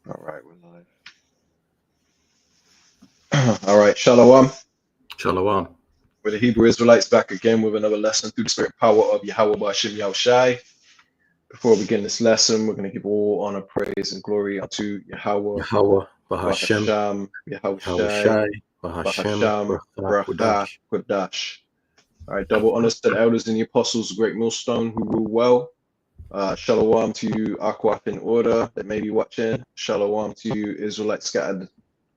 All right, we're live. All right, Shalom. Shalom. We're the Hebrew Israelites back again with another lesson through the spirit power of Yahweh Bashim Yahushai. Before we begin this lesson, we're going to give all honor, praise, and glory unto Yahweh, Yahweh, Bahashem, Bahasham, Yahushai, Yahushai, Bahashem, Bahasham, Bracha, Bracha, Kodash. Kodash. All right, double honors to the elders and the apostles, the great millstone who rule well. Shalom to you, Akwaf in order that may be watching. Shalom to you, Israelites scattered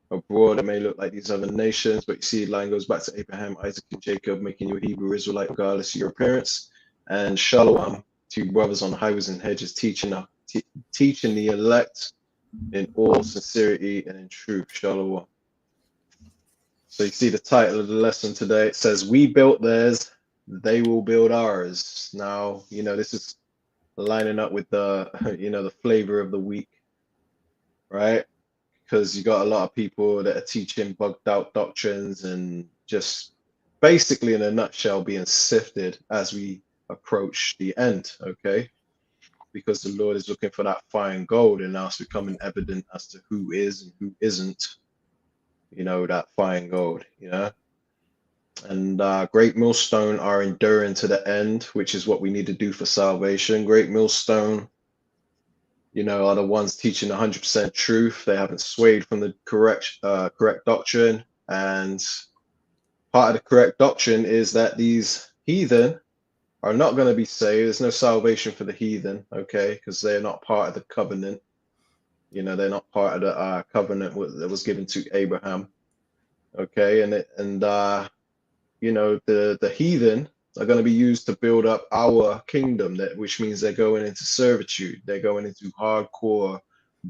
abroad. It may look like these other nations, but you see, the line goes back to Abraham, Isaac, and Jacob, making you a Hebrew Israelite regardless of your appearance. And Shalom to you, brothers on highways and hedges, teaching the elect in all sincerity and in truth. Shalom. So you see the title of the lesson today. It says, "We built theirs, they will build ours." Now, this is lining up with the, the flavor of the week, right? Because you got a lot of people that are teaching bugged out doctrines and just basically, in a nutshell, being sifted as we approach the end, okay? Because the Lord is looking for that fine gold, and now it's becoming evident as to who is and who isn't, that fine gold, And Great Millstone are enduring to the end, which is what we need to do for salvation. Great Millstone, are the ones teaching 100% truth. They haven't swayed from the correct doctrine. And part of the correct doctrine is that these heathen are not going to be saved. There's no salvation for the heathen, okay? Because they're not part of the covenant. They're not part of the covenant that was given to Abraham, okay? The heathen are going to be used to build up our kingdom, which means they're going into servitude. They're going into hardcore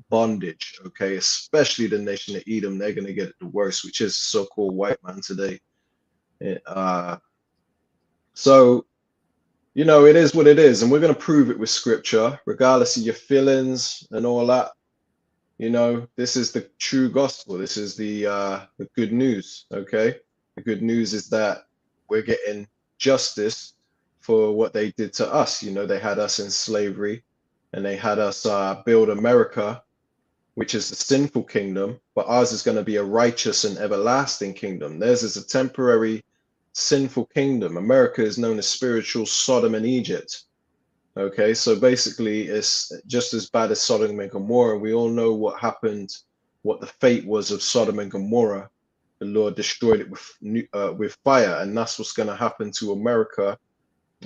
bondage, okay? Especially the nation of Edom, they're going to get it the worst, which is so-called white man today. So, it is what it is, and we're going to prove it with scripture, regardless of your feelings and all that. This is the true gospel. This is the good news, okay? The good news is that we're getting justice for what they did to us. They had us in slavery, and they had us build America, which is the sinful kingdom, but ours is going to be a righteous and everlasting kingdom. Theirs is a temporary sinful kingdom. America is known as spiritual Sodom and Egypt. Okay, so basically it's just as bad as Sodom and Gomorrah. We all know what happened, what the fate was of Sodom and Gomorrah. The Lord destroyed it with fire, and that's what's going to happen to America,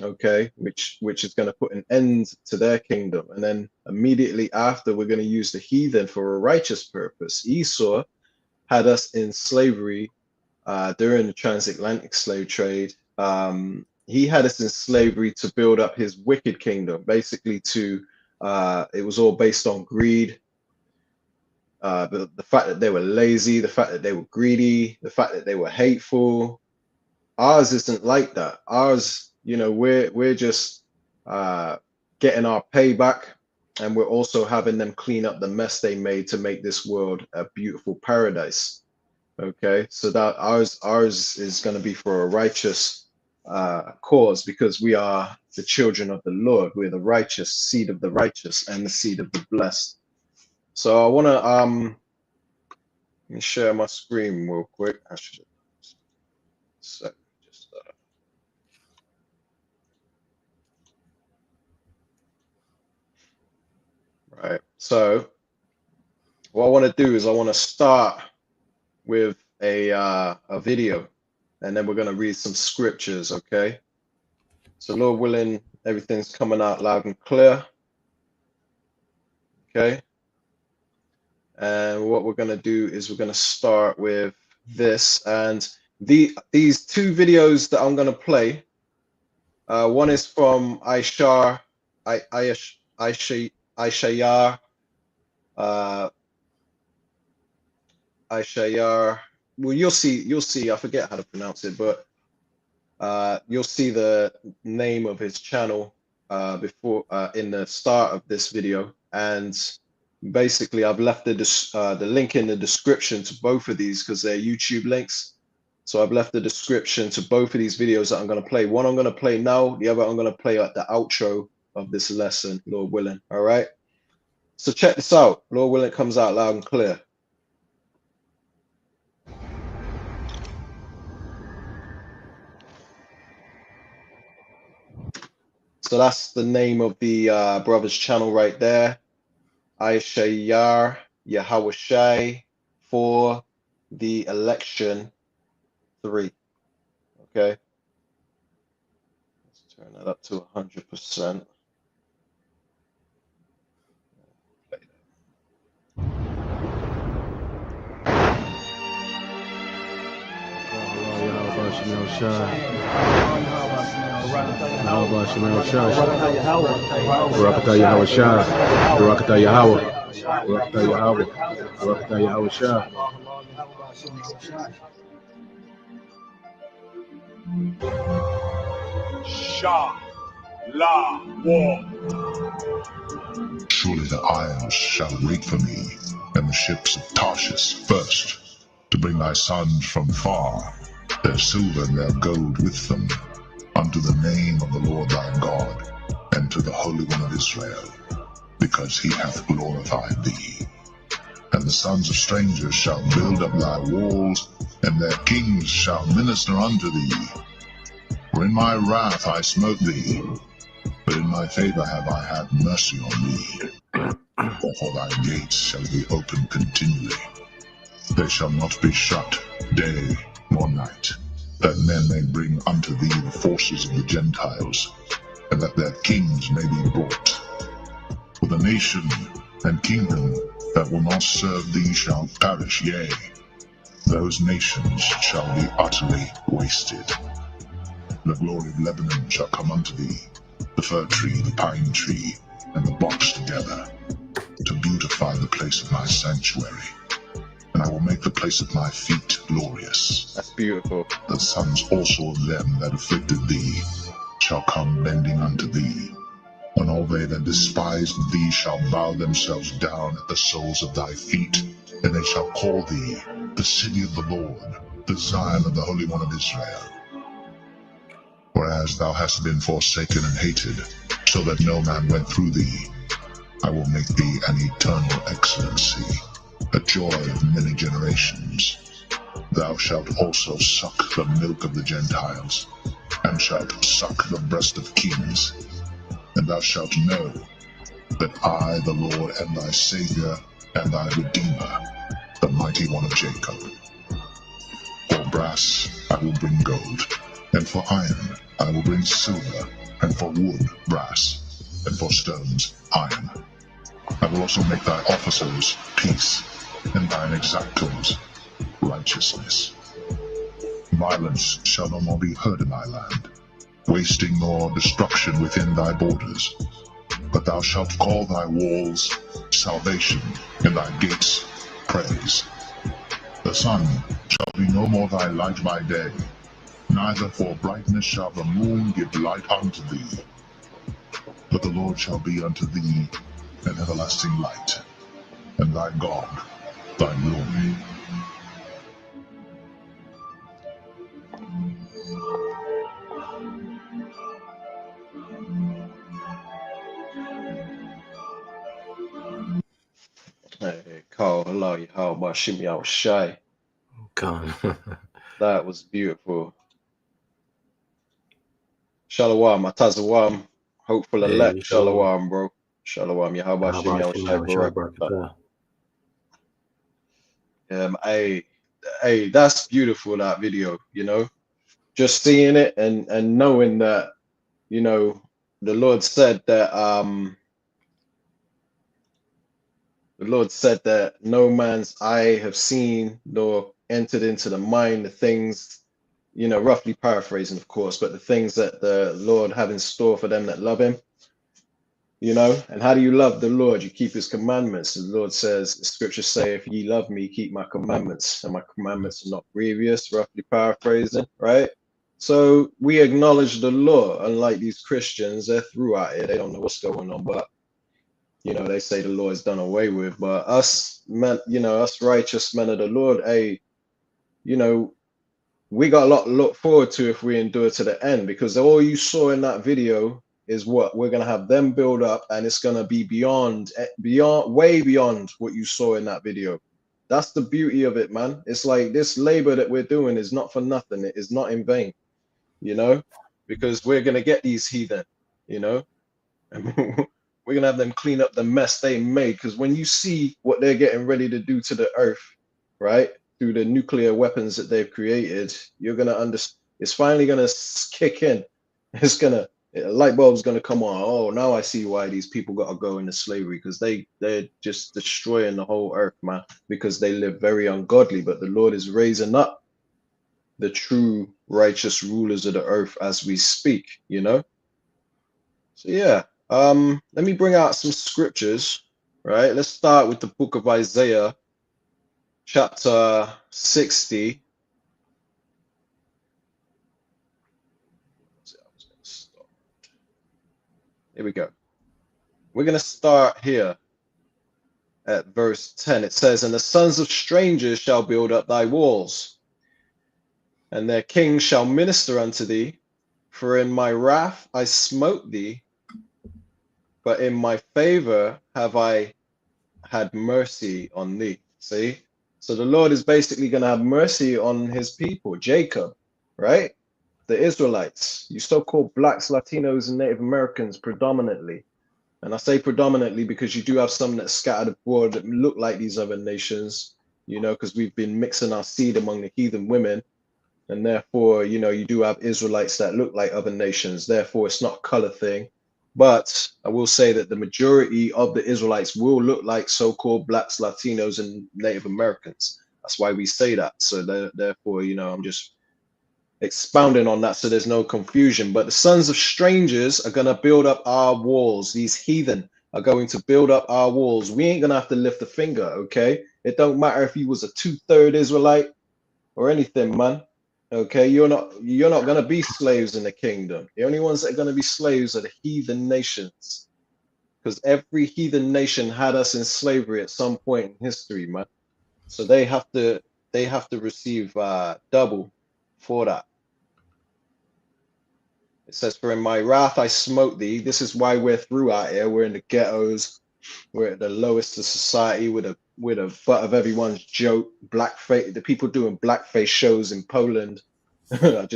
okay, which is going to put an end to their kingdom. And then immediately after, we're going to use the heathen for a righteous purpose. Esau had us in slavery during the transatlantic slave trade. He had us in slavery to build up his wicked kingdom, basically it was all based on greed. The fact that they were lazy, the fact that they were greedy, the fact that they were hateful. Ours isn't like that. Ours, we're just getting our payback, and we're also having them clean up the mess they made to make this world a beautiful paradise. Okay, so that ours is going to be for a righteous cause, because we are the children of the Lord. We're the righteous seed of the righteous and the seed of the blessed. So I want to let me share my screen real quick. I should just right. So what I want to do is I want to start with a video, and then we're going to read some scriptures. Okay. So Lord willing, everything's coming out loud and clear. Okay. And what we're going to do is we're going to start with this, and these two videos that I'm going to play. One is from Aishayar, Aishayar. Well, you'll see. I forget how to pronounce it, but you'll see the name of his channel before in the start of this video, and basically I've left the link in the description to both of these because they're YouTube links. So I've left the description to both of these videos that I'm going to play. One I'm going to play now, the other I'm going to play at the outro of this lesson, Lord willing. All right. So check this out. Lord willing, it comes out loud and clear. So that's the name of the brother's channel right there. Aishayar Yahawashai for the election 3. Okay. Let's turn that up to 100%. Surely the isles shall wait for me, and the ships of Tarshish first, to bring thy sons from far, their silver and their gold with them, unto the name of the Lord thy God, and to the Holy One of Israel, because he hath glorified thee. And the sons of strangers shall build up thy walls, and their kings shall minister unto thee. For in my wrath I smote thee, but in my favor have I had mercy on thee. Wherefore thy gates shall be open continually. They shall not be shut day nor night, that men may bring unto thee the forces of the Gentiles, and that their kings may be brought. For the nation and kingdom that will not serve thee shall perish, yea, those nations shall be utterly wasted. The glory of Lebanon shall come unto thee, the fir tree, the pine tree, and the box together, to beautify the place of my sanctuary. And I will make the place of my feet glorious. That's beautiful. The sons also of them that afflicted thee shall come bending unto thee, and all they that despised thee shall bow themselves down at the soles of thy feet, and they shall call thee the city of the Lord, the Zion of the Holy One of Israel. Whereas thou hast been forsaken and hated, so that no man went through thee, I will make thee an eternal excellency, a joy of many generations. Thou shalt also suck the milk of the Gentiles, and shalt suck the breast of kings. And thou shalt know that I, the Lord, am thy Saviour and thy Redeemer, the mighty one of Jacob. For brass I will bring gold, and for iron I will bring silver, and for wood brass, and for stones iron. I will also make thy officers peace, and thine exactors righteousness. Violence shall no more be heard in thy land, wasting nor destruction within thy borders. But thou shalt call thy walls salvation, and thy gates praise. The sun shall be no more thy light by day, neither for brightness shall the moon give light unto thee. But the Lord shall be unto thee an everlasting light, and thy God thy glory. Hey, call Allah Yahweh Shim Yahushai. Khan. That was beautiful. Shalom, Atazawam, hopeful elect. Hey, shalom. Shalom, bro. Shalom, Yahweh Shim Yahushai Barak. Hey, that's beautiful, that video, you know. Just seeing it and knowing that, you know, the Lord said that no man's eye have seen nor entered into the mind the things, you know, roughly paraphrasing, of course, but the things that the Lord have in store for them that love him, you know. And how do you love the Lord? You keep his commandments. The Lord says, the scriptures say, if ye love me, keep my commandments, and my commandments are not grievous, roughly paraphrasing, right? So we acknowledge the law, unlike these Christians. They're throughout it. They don't know what's going on, but you know, they say the law is done away with. But us men, you know, us righteous men of the Lord, hey, you know, we got a lot to look forward to if we endure to the end, because all you saw in that video is what we're going to have them build up, and it's going to be way beyond what you saw in that video. That's the beauty of it, man. It's like this labor that we're doing is not for nothing. It is not in vain, you know, because we're going to get these heathen, you know, and we're going to have them clean up the mess they made. Because when you see what they're getting ready to do to the earth, right, through the nuclear weapons that they've created, you're going to understand. It's finally going to kick in. It's going to, a light bulb's going to come on. Oh, now I see why these people got to go into slavery, because they're just destroying the whole earth, man, because they live very ungodly. But the Lord is raising up the true righteous rulers of the earth as we speak, you know? So yeah, let me bring out some scriptures, right? Let's start with the book of Isaiah, chapter 60. Here we go. We're going to start here at verse 10. It says, "And the sons of strangers shall build up thy walls, and their kings shall minister unto thee. For in my wrath I smote thee, but in my favor have I had mercy on thee." See? So the Lord is basically going to have mercy on his people, Jacob, right? The Israelites, you so-called blacks, Latinos, and Native Americans predominantly. And I say predominantly because you do have some that scattered abroad that look like these other nations, you know, because we've been mixing our seed among the heathen women. And therefore, you know, you do have Israelites that look like other nations. Therefore, it's not a color thing. But I will say that the majority of the Israelites will look like so-called blacks, Latinos, and Native Americans. That's why we say that. So therefore, you know, I'm just expounding on that so there's no confusion. But the sons of strangers are going to build up our walls. These heathen are going to build up our walls. We ain't going to have to lift a finger, okay? It don't matter if you was a 2/3 Israelite or anything, man. Okay, you're not going to be slaves in the kingdom. The only ones that are going to be slaves are the heathen nations, because every heathen nation had us in slavery at some point in history, man. So they have to receive double for that. It says, "For in my wrath I smote thee." This is why we're through out here. We're in the ghettos. We're at the lowest of society, with a butt of everyone's joke. Blackface, the people doing blackface shows in Poland. I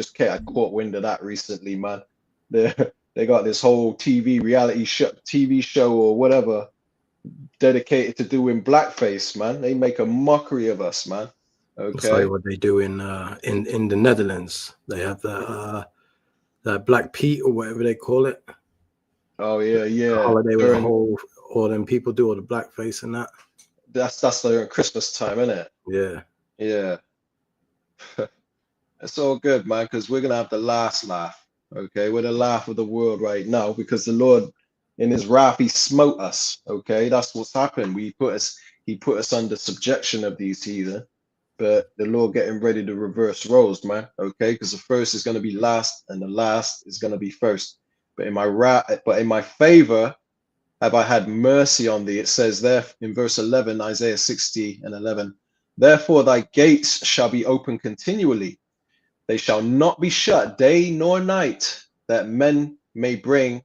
caught wind of that recently, man. They got this whole reality TV show or whatever dedicated to doing blackface, man. They make a mockery of us, man. Okay. That's like what they do in the Netherlands. They have that Black Pete or whatever they call it. Oh yeah. The holiday with all them people do all the blackface and that. That's during Christmas time, isn't it? Yeah. Yeah. It's all good, man, because we're gonna have the last laugh. Okay, we're the laugh of the world right now, because the Lord, in his wrath, he smote us. Okay, that's what's happened. He put us under subjection of these heathen, but the Lord getting ready to reverse roles, man. Okay, because the first is gonna be last, and the last is gonna be first. But in my favor have I had mercy on thee. It says there in verse 11, Isaiah 60 and 11, "Therefore thy gates shall be open continually. They shall not be shut day nor night, that men may bring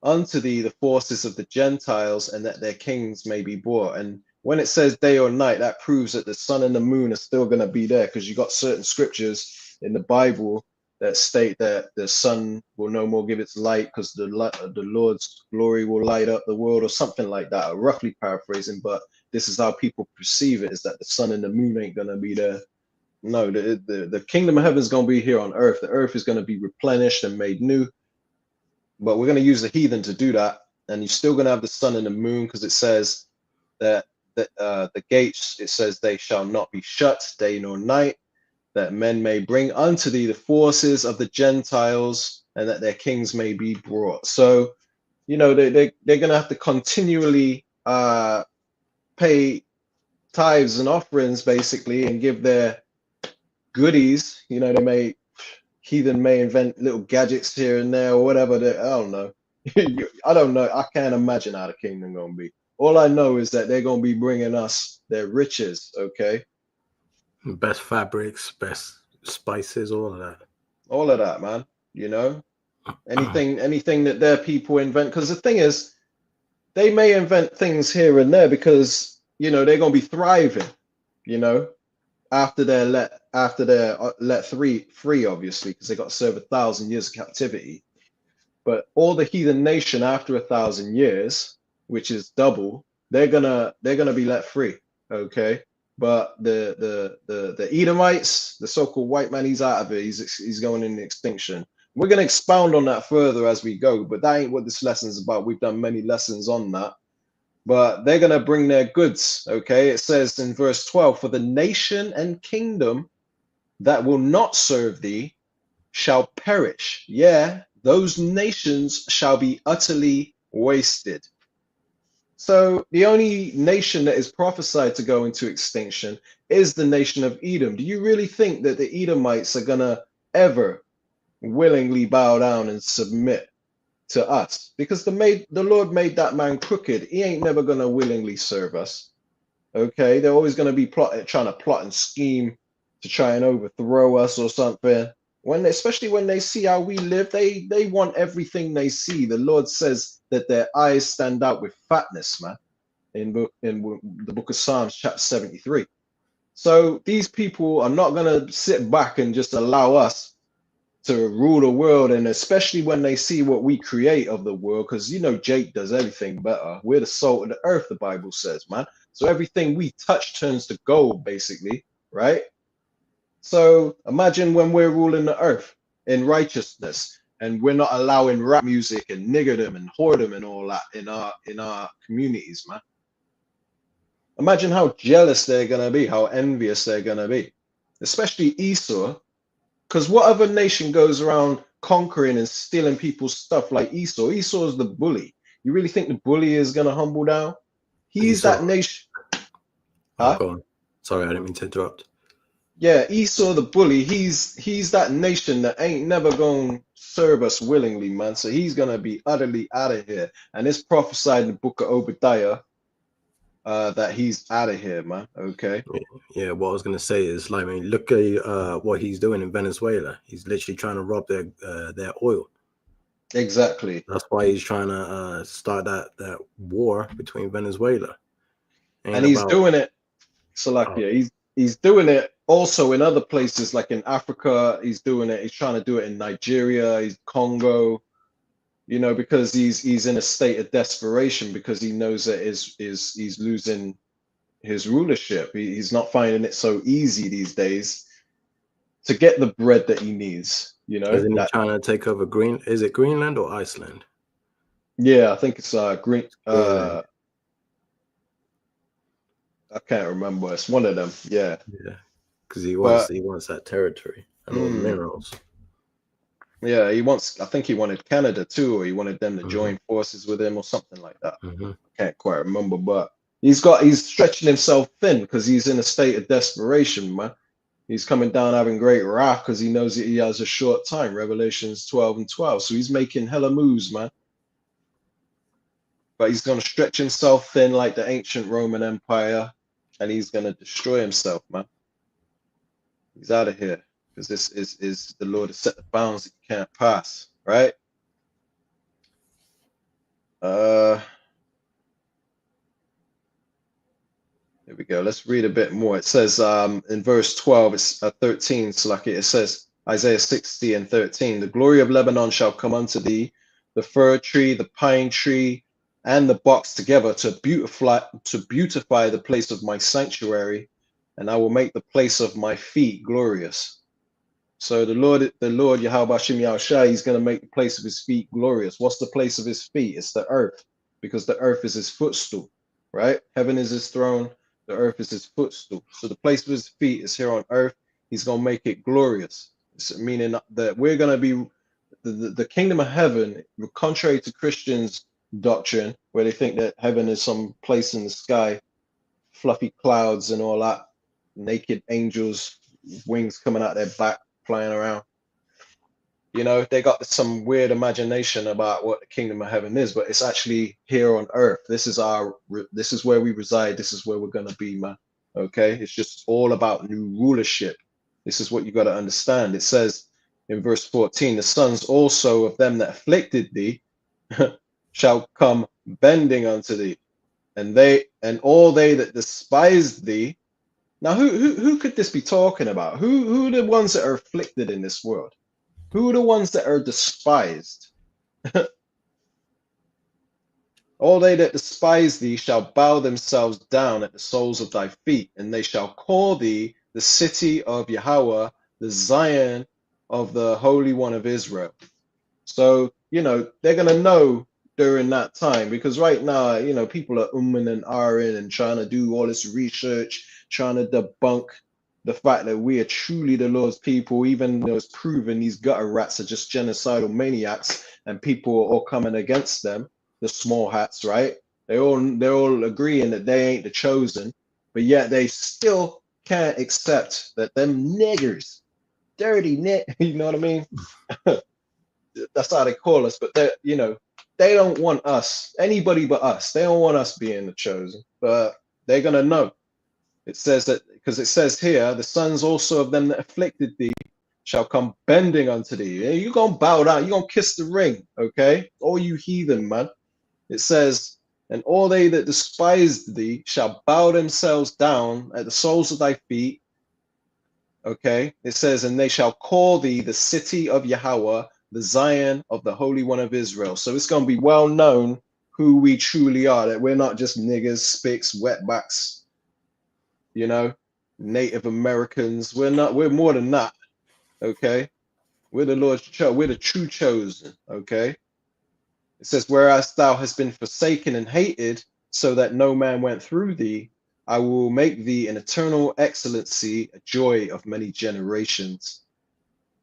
unto thee the forces of the Gentiles, and that their kings may be brought." And when it says day or night, that proves that the sun and the moon are still going to be there, because you got certain scriptures in the Bible that state that the sun will no more give its light, because the Lord's glory will light up the world, or something like that. I'm roughly paraphrasing, but this is how people perceive it, is that the sun and the moon ain't going to be there. No, the kingdom of heaven is going to be here on earth. The earth is going to be replenished and made new. But we're going to use the heathen to do that. And you're still going to have the sun and the moon, because it says that the gates, it says, they shall not be shut day nor night, that men may bring unto thee the forces of the Gentiles, and that their kings may be brought. So, you know, they're going to have to continually pay tithes and offerings, basically, and give their goodies. You know, heathen may invent little gadgets here and there or whatever. I don't know. I don't know. I can't imagine how the kingdom gonna be. All I know is that they're gonna be bringing us their riches. Okay. Best fabrics, best spices, all of that. All of that, man. You know. anything that their people invent. Because the thing is, they may invent things here and there because they're gonna be thriving, you know, after they're let free, obviously, because they got to serve 1,000 years of captivity. But all the heathen nation after 1,000 years, which is double, they're gonna be let free. Okay. But the Edomites, the so-called white man, he's out of it. He's going in extinction. We're gonna expound on that further as we go, but that ain't what this lesson's about. We've done many lessons on that. But they're gonna bring their goods. Okay. It says in verse 12, for the nation and kingdom that will not serve thee shall perish. Yeah, those nations shall be utterly wasted. So the only nation that is prophesied to go into extinction is the nation of Edom. Do you really think that the Edomites are gonna ever willingly bow down and submit to us? Because the Lord made that man crooked. He ain't never gonna willingly serve us. Okay, they're always gonna be trying to plot and scheme to try and overthrow us or something. Especially when they see how we live, they want everything they see. The Lord says that their eyes stand out with fatness, man, in the book of Psalms, chapter 73. So these people are not gonna sit back and just allow us to rule the world, and especially when they see what we create of the world, because Jake does everything better. We're the salt of the earth, the Bible says, man. So everything we touch turns to gold, basically, right? So imagine when we're ruling the earth in righteousness, and we're not allowing rap music and niggerdom and whoredom and all that in our communities, man. Imagine how jealous they're gonna be, how envious they're gonna be, especially Esau. Because what other nation goes around conquering and stealing people's stuff like Esau? Esau is the bully. You really think the bully is gonna humble down? He's Esau. that nation. Oh, go on. Sorry, I didn't mean to interrupt. Yeah, Esau the bully, he's that nation that ain't never gonna serve us willingly, man. So he's gonna be utterly out of here. And it's prophesied in the book of Obadiah that he's out of here, man. Okay. Yeah, what I was gonna say is, like, I mean, look at what he's doing in Venezuela. He's literally trying to rob their oil. Exactly. That's why he's trying to start that war between Venezuela. And he's doing it, Salakia. He's doing it also in other places, like in Africa. He's doing it. He's trying to do it in Nigeria. He's Congo. Because he's in a state of desperation, because he knows that he's losing his rulership. He's not finding it so easy these days to get the bread that he needs. Isn't he trying to take over Is it Greenland or Iceland? Yeah, I think it's Greenland. I can't remember. It's one of them. Yeah. Yeah, because he wants that territory and all the minerals. Yeah, I think he wanted Canada too, or he wanted them to join forces with him or something like that. I can't quite remember, but he's stretching himself thin because he's in a state of desperation, man. He's coming down having great wrath because he knows that he has a short time, Revelations 12:12. So he's making hella moves, man. But he's going to stretch himself thin like the ancient Roman Empire, and he's going to destroy himself, man. He's out of here. Because this is the Lord has set the bounds that you can't pass, right? Here we go. Let's read a bit more. It says in verse 12, it's 13, Slaki, it says, Isaiah 60 and 13, the glory of Lebanon shall come unto thee, the fir tree, the pine tree, and the box together to beautify the place of my sanctuary, and I will make the place of my feet glorious. So the Lord Yahweh Hashem Yahushua, he's going to make the place of his feet glorious. What's the place of his feet? It's the earth, because the earth is his footstool, right? Heaven is his throne. The earth is his footstool. So the place of his feet is here on earth. He's going to make it glorious. It's meaning that we're going to be the kingdom of heaven, contrary to Christians' doctrine, where they think that heaven is some place in the sky, fluffy clouds and all that, naked angels, wings coming out their back, flying around. They got some weird imagination about what the kingdom of heaven is, but it's actually here on earth. This is where we reside. This is where we're going to be, man. Okay. It's just all about new rulership. This is what you got to understand. It says in verse 14, the sons also of them that afflicted thee shall come bending unto thee, and all they that despised thee. Now, who could this be talking about? Who are the ones that are afflicted in this world? Who are the ones that are despised? All they that despise thee shall bow themselves down at the soles of thy feet, and they shall call thee the city of Yahweh, the Zion of the Holy One of Israel. So, they're going to know during that time, because right now, people are and ahhing and trying to do all this research, trying to debunk the fact that we are truly the Lord's people, even though it's proven these gutter rats are just genocidal maniacs and people are all coming against them, the small hats, right? They're all agreeing that they ain't the chosen, but yet they still can't accept that them niggers, dirty you know what I mean? That's how they call us, but they don't want us, anybody but us. They don't want us being the chosen, but they're gonna know. It says that, because it says here, the sons also of them that afflicted thee shall come bending unto thee. You're gonna bow down, you're gonna kiss the ring, okay? All you heathen, man. It says, and all they that despised thee shall bow themselves down at the soles of thy feet. Okay, it says, and they shall call thee the city of Yahweh, the Zion of the Holy One of Israel. So it's going to be well known who we truly are, that we're not just niggers, spicks, wetbacks, Native Americans. We're more than that. Okay, we're the Lord's chosen, we're the true chosen. Okay, it says, whereas thou hast been forsaken and hated, so that no man went through thee, I will make thee an eternal excellency, a joy of many generations.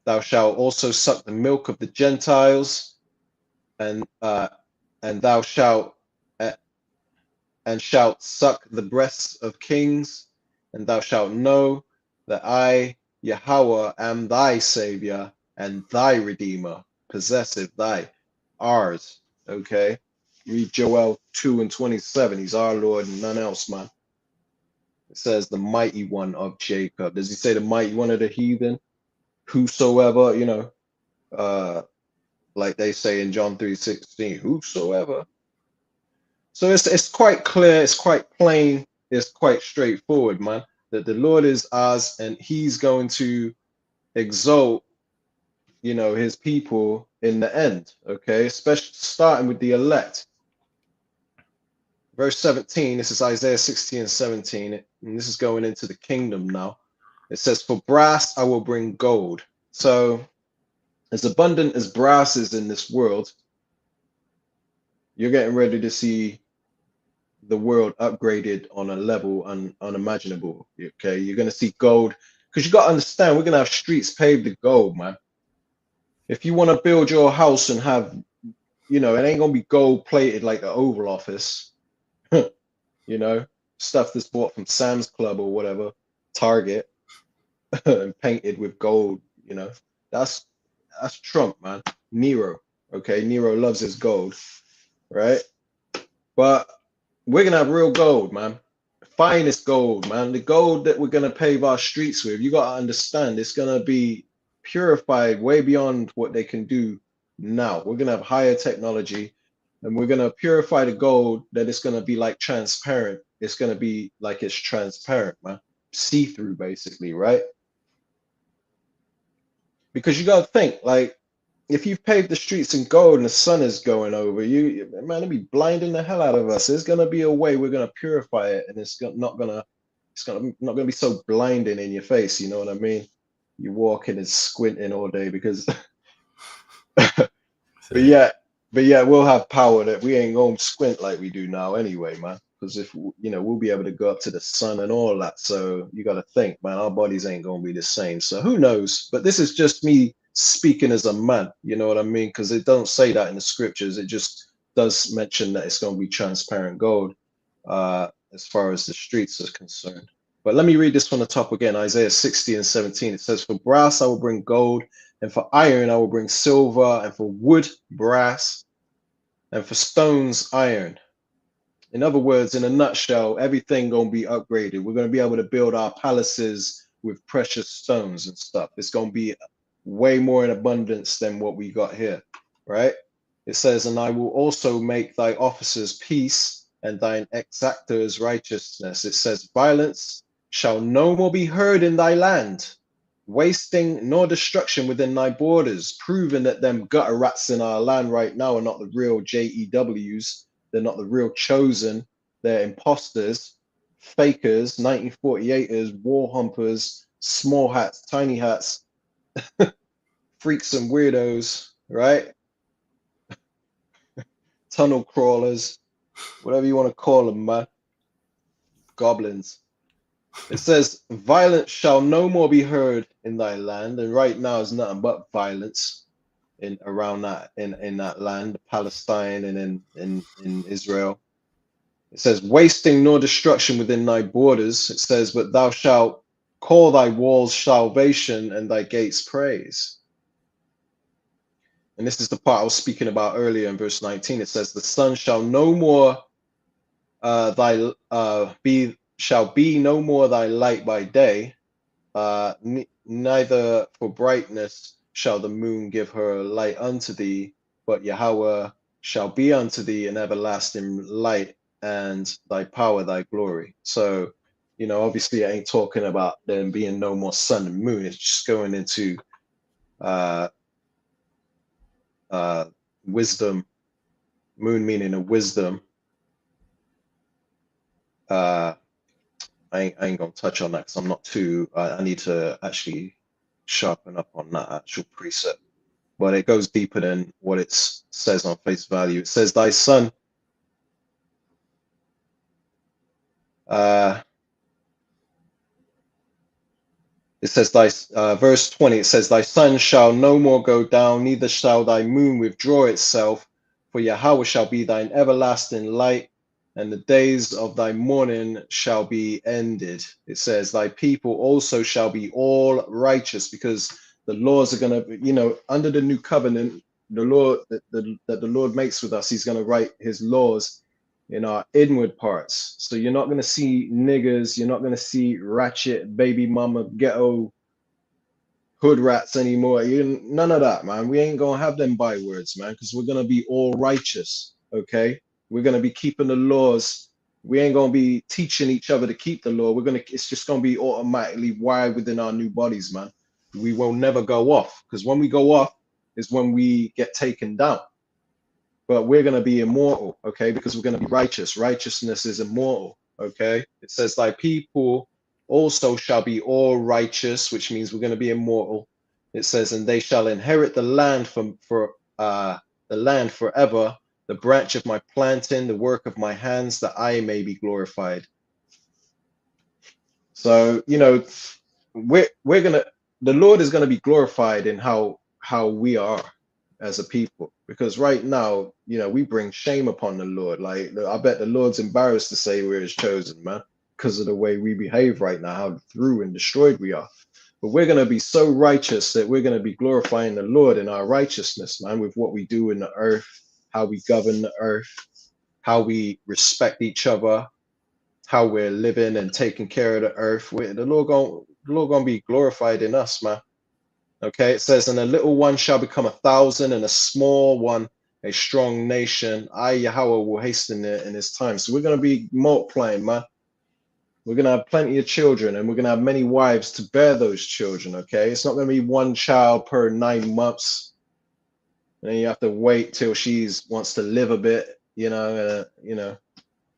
Thou shalt also suck the milk of the Gentiles, and thou shalt suck the breasts of kings, and thou shalt know that I, Yahweh, am thy Savior and thy Redeemer, possessive thy, ours. Okay, read Joel 2:27. He's our Lord and none else, man. It says the mighty one of Jacob. Does he say the mighty one of the heathen? Whosoever, like they say in John 3:16, whosoever. So it's quite clear, it's quite plain, it's quite straightforward, man, that the Lord is ours and he's going to exalt, his people in the end, okay? Especially starting with the elect. Verse 17, this is Isaiah 60:17, and this is going into the kingdom now. It says, for brass I will bring gold. So as abundant as brass is in this world, you're getting ready to see the world upgraded on a level unimaginable. Okay, you're going to see gold, because you got to understand, we're going to have streets paved with gold, man. If you want to build your house and have, it ain't going to be gold plated like the Oval Office, stuff that's bought from Sam's Club or whatever, Target, and painted with gold. That's Trump, man. Nero. Okay, Nero loves his gold, right? But we're gonna have real gold, man. Finest gold, man. The gold that we're gonna pave our streets with. You gotta understand, it's gonna be purified way beyond what they can do now. We're gonna have higher technology, and we're gonna purify the gold that it's gonna be like transparent. It's gonna be like it's transparent, man. See-through, basically, right? Because you gotta think, like, if you've paved the streets in gold and the sun is going over you, man, it'll be blinding the hell out of us. There's gonna be a way we're gonna purify it, and it's not gonna be so blinding in your face. You know what I mean? You're walking and squinting all day because, but yeah, we'll have power that we ain't gonna squint like we do now anyway, man. Because if we'll be able to go up to the sun and all that. So you got to think, man, our bodies ain't gonna be the same. So who knows? But this is just me speaking as a man, you know what I mean? Because it don't say that in the scriptures. It just does mention that it's going to be transparent gold as far as the streets are concerned. But let me read this from the top again. Isaiah 60:17. It says, for brass I will bring gold, and for iron I will bring silver, and for wood brass, and for stones iron. In other words, in a nutshell, everything going to be upgraded. We're going to be able to build our palaces with precious stones and stuff. It's going to be way more in abundance than what we got here, right? It says, and I will also make thy officers peace and thine exactors righteousness. It says, violence shall no more be heard in thy land, wasting nor destruction within thy borders, proving that them gutter rats in our land right now are not the real JEWs. They're not the real chosen. They're imposters, fakers, 1948ers, war humpers, small hats, tiny hats, freaks and weirdos, right? Tunnel crawlers, whatever you want to call them, man. Goblins. It says, violence shall no more be heard in thy land. And right now is nothing but violence in around that in that land, Palestine and in Israel. It says, wasting nor destruction within thy borders. It says, but thou shalt call thy walls salvation and thy gates praise. And this is the part I was speaking about earlier in verse 19. It says, the sun shall no more shall be no more thy light by day, neither for brightness shall the moon give her light unto thee, but Yahweh shall be unto thee an everlasting light, and thy power thy glory. So, you know, obviously I ain't talking about there being no more sun and moon. It's just going into wisdom, moon meaning a wisdom. I ain't gonna touch on that because I'm not too. I need to actually sharpen up on that actual precept, but it goes deeper than what it says on face value. It says, "Thy son." It says, "Thy verse 20." It says, "Thy sun shall no more go down, neither shall thy moon withdraw itself, for Yahweh shall be thine everlasting light, and the days of thy mourning shall be ended." It says, "Thy people also shall be all righteous," because the laws are going to, you know, under the new covenant, the law that the Lord makes with us, he's going to write his laws in our inward parts. So you're not going to see niggers, you're not going to see ratchet, baby mama, ghetto, hood rats anymore. None of that, man. We ain't going to have them bywords, man, because we're going to be all righteous, okay? We're going to be keeping the laws. We ain't going to be teaching each other to keep the law. It's just going to be automatically wired within our new bodies, man. We will never go off, because when we go off is when we get taken down. But we're going to be immortal, okay? Because we're going to be righteous. Righteousness is immortal, okay? It says, "Thy people also shall be all righteous," which means we're going to be immortal. It says, "And they shall inherit the land for the land forever, the branch of my planting, the work of my hands, that I may be glorified." So, you know, the Lord is going to be glorified in how we are as a people, because right now, you know, we bring shame upon the Lord. Like, I bet the Lord's embarrassed to say we're his chosen, man, because of the way we behave right now, how through and destroyed we are. But we're going to be so righteous that we're going to be glorifying the Lord in our righteousness, man, with what we do in the earth, how we govern the earth, how we respect each other, how we're living and taking care of the earth. The Lord gonna be glorified in us, man. Okay, it says, "And a little one shall become 1,000, and a small one a strong nation. I, Yahweh, will hasten it in his time." So we're going to be multiplying, man. We're going to have plenty of children, and we're going to have many wives to bear those children, okay? It's not going to be one child per 9 months. And then you have to wait till she wants to live a bit, you know,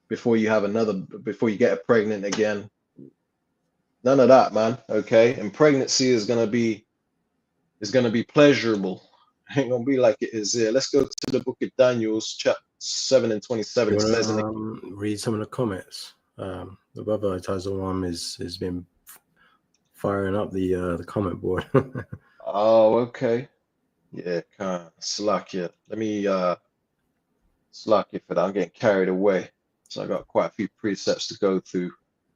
before you get her pregnant again. None of that, man, okay? And pregnancy is going to be pleasurable. It ain't gonna be like it is here. Let's go to the book of Daniel, chapter 7 and 27. It says, read some of the comments. The brother Title One has been firing up the comment board. Oh, okay. Yeah, kind of slack you. Let me slack you for that. I'm getting carried away. So I got quite a few precepts to go through.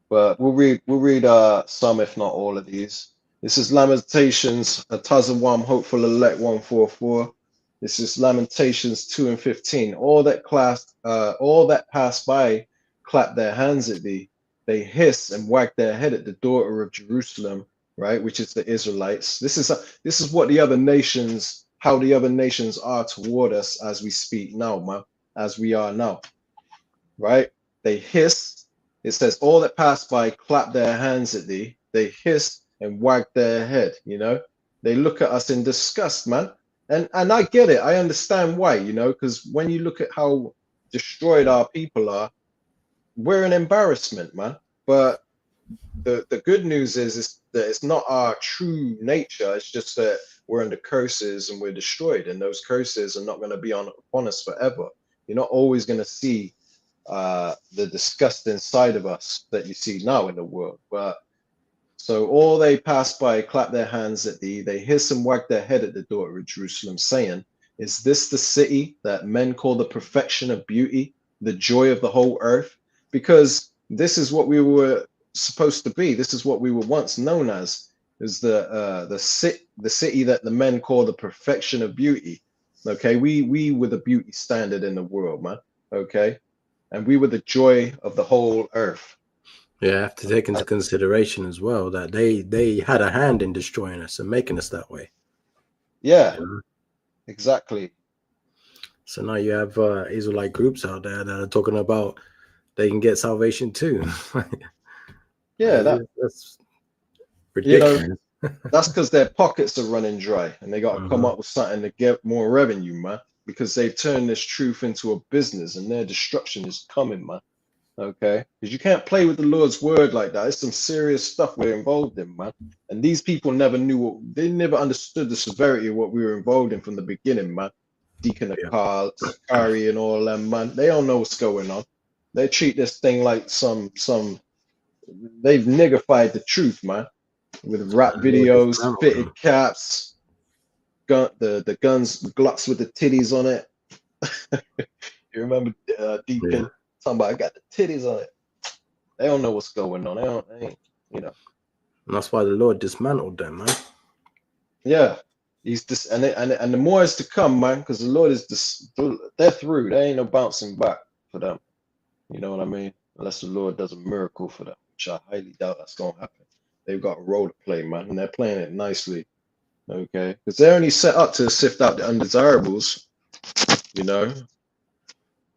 But we'll read some, if not all of these. This is Lamentations, Tazawam, Hopeful Elect 144. This is Lamentations 2 and 15. All that pass by clap their hands at thee. They hiss and wag their head at the daughter of Jerusalem. right? Which is the Israelites. This is what the other nations, how the other nations are toward us as we speak now, man, as we are now, right? They hiss. It says, all that pass by clap their hands at thee. They hiss and wag their head, you know. They look at us in disgust, man. And I get it. I understand why, you know, because when you look at how destroyed our people are, we're an embarrassment, man. But the good news is that it's not our true nature. It's just that we're under curses and we're destroyed, and those curses are not going to be upon us forever. You're not always going to see the disgusting side of us that you see now in the world. But so all they pass by, clap their hands at thee, they hiss and wag their head at the daughter of Jerusalem, saying, is this the city that men call the perfection of beauty, the joy of the whole earth? Because this is what we were supposed to be. This is what we were once known as, is the city that the men call the perfection of beauty. Okay, we were the beauty standard in the world, man. Okay, and we were the joy of the whole earth. Yeah, I have to take into consideration as well that they had a hand in destroying us and making us that way. Yeah, You know? exactly. So now you have Israelite groups out there that are talking about they can get salvation too. Yeah, that's ridiculous. You know, that's because their pockets are running dry and they got to come up with something to get more revenue, man, because they've turned this truth into a business and their destruction is coming, man. Okay, because you can't play with the Lord's word like that. It's some serious stuff we're involved in, man. And these people never knew they never understood the severity of what we were involved in from the beginning, man. Deacon Akal, Sakari, and all them, man. They don't know what's going on. They treat this thing like they've niggified the truth, man, with rap videos, fitted caps, the guns, the Glocks with the titties on it. You remember Deacon? Somebody got the titties on it. They don't know what's going on. They ain't, you know. And that's why the Lord dismantled them, man. Yeah, he's just and the more is to come, man, because the Lord is just they're through. There ain't no bouncing back for them. You know what I mean? Unless the Lord does a miracle for them, which I highly doubt that's gonna happen. They've got a role to play, man, and they're playing it nicely. Okay, because they're only set up to sift out the undesirables. You know.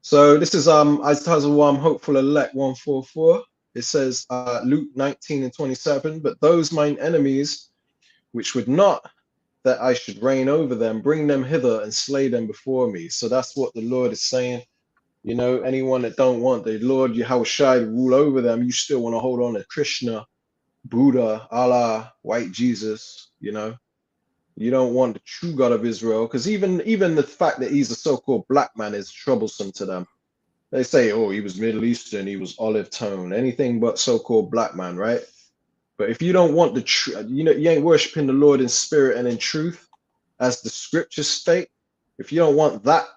So this is Hopeful Elect 144. It says Luke 19 and 27, but those mine enemies which would not that I should reign over them, bring them hither and slay them before me. So that's what the Lord is saying. You know, anyone that don't want the Lord Yahushua to rule over them, you still want to hold on to Krishna, Buddha, Allah, white Jesus, you know. You don't want the true God of Israel, because even the fact that he's a so-called black man is troublesome to them. They say, oh, he was Middle Eastern, he was olive tone, anything but so-called black man, right? But if you don't want the truth, you know, you ain't worshiping the Lord in spirit and in truth, as the scriptures state. If you don't want that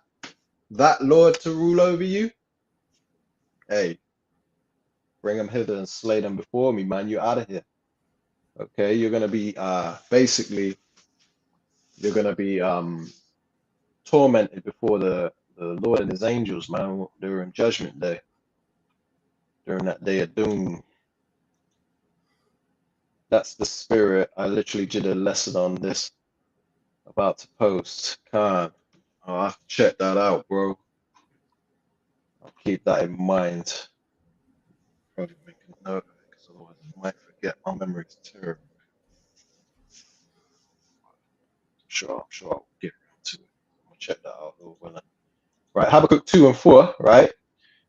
Lord to rule over you, hey, bring them hither and slay them before me, man. You're out of here. Okay, you're gonna be basically you're gonna be tormented before the Lord and his angels, man, during judgment day, during that day of doom. That's the spirit. I literally did a lesson on this, about to post. Khan, I'll have to check that out, bro. I'll keep that in mind. Probably make a note of it, because otherwise I might forget. My memory's terrible. I'm sure I'll get around to it. I'll check that out a little while. Right, Habakkuk 2 and 4, right?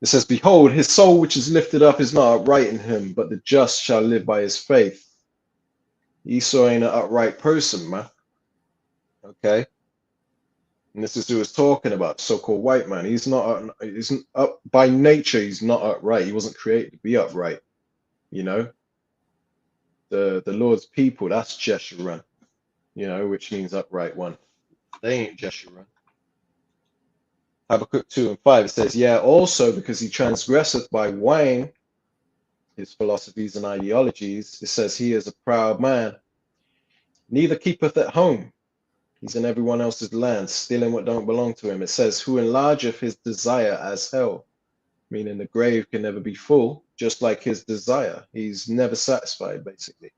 It says, behold, his soul which is lifted up is not upright in him, but the just shall live by his faith. Esau ain't an upright person, man. Okay. And this is who is talking about, so-called white man. He's not up by nature, he's not upright. He wasn't created to be upright. You know? The Lord's people, that's Jeshurun, you know, which means upright one. They ain't Jeshurun. Habakkuk 2 and 5, it says, yeah, also because he transgresseth by wine, his philosophies and ideologies, it says he is a proud man, neither keepeth at home. He's in everyone else's land, stealing what don't belong to him. It says, who enlargeth his desire as hell, meaning the grave can never be full, just like his desire. He's never satisfied, basically.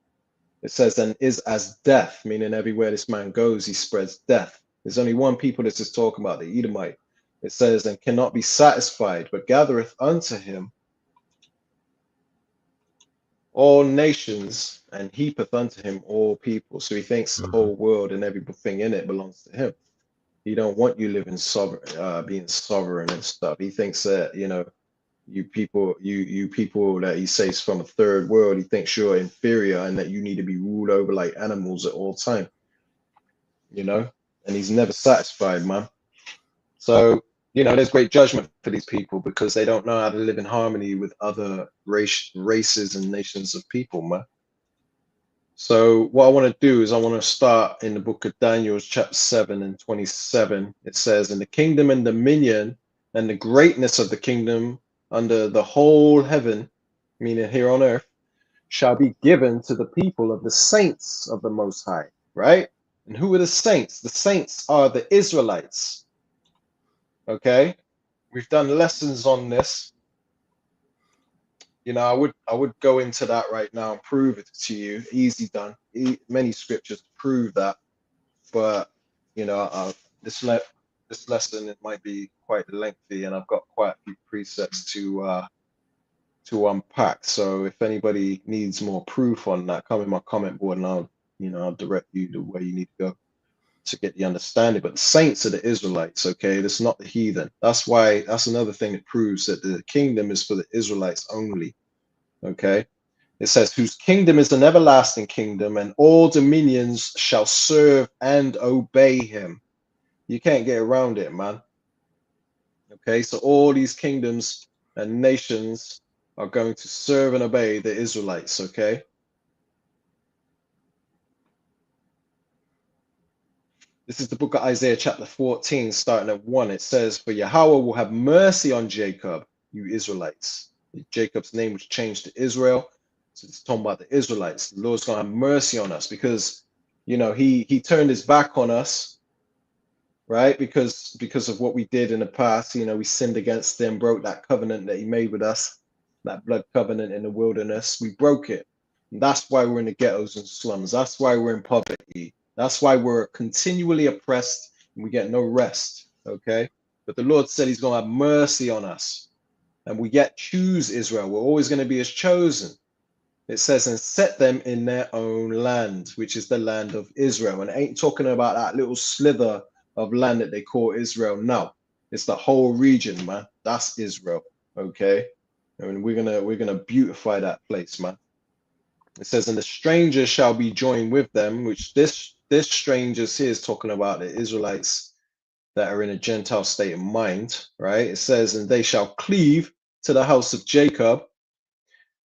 It says, and is as death, meaning everywhere this man goes, he spreads death. There's only one people this is talking about, the Edomite. It says, and cannot be satisfied, but gathereth unto him all nations and heapeth unto him all people. So he thinks the Mhm. whole world and everything in it belongs to him. He don't want you living sovereign, being sovereign and stuff. He thinks that, you know, you people that he says from a third world, he thinks you're inferior and that you need to be ruled over like animals at all time, you know, and he's never satisfied, man. So, you know, there's great judgment for these people because they don't know how to live in harmony with other races and nations of people, man. So what I want to do is I want to start in the book of Daniel, chapter 7 and 27. It says, "And the kingdom and dominion and the greatness of the kingdom under the whole heaven," meaning here on earth, "shall be given to the people of the saints of the Most High," right? And who are the saints? The saints are the Israelites, okay? We've done lessons on this. You know, I would go into that right now and prove it to you. Easy done. Many scriptures to prove that. But you know, this lesson it might be quite lengthy, and I've got quite a few precepts to unpack. So if anybody needs more proof on that, come in my comment board, and I'll direct you to where you need to go to get the understanding. But the saints are the Israelites, okay? That's not the heathen. That's why that's another thing that proves that the kingdom is for the Israelites only, okay? It says, whose kingdom is an everlasting kingdom, and all dominions shall serve and obey him. You can't get around it, man. Okay, so all these kingdoms and nations are going to serve and obey the Israelites, okay? This is the book of Isaiah, chapter 14, starting at 1. It says, for Yahweh will have mercy on Jacob, you Israelites. Jacob's name was changed to Israel. So it's talking about the Israelites. The Lord's going to have mercy on us because, you know, he turned his back on us, right? Because of what we did in the past. You know, we sinned against him, broke that covenant that he made with us, that blood covenant in the wilderness. We broke it. And that's why we're in the ghettos and slums. That's why we're in poverty. That's why we're continually oppressed and we get no rest. Okay. But the Lord said he's going to have mercy on us. And we yet choose Israel. We're always going to be his chosen. It says, and set them in their own land, which is the land of Israel. And it ain't talking about that little slither of land that they call Israel. No, it's the whole region, man. That's Israel. Okay. I mean, we're gonna beautify that place, man. It says, and the stranger shall be joined with them, which this strangers here is talking about the Israelites that are in a Gentile state of mind, right? It says, and they shall cleave to the house of Jacob.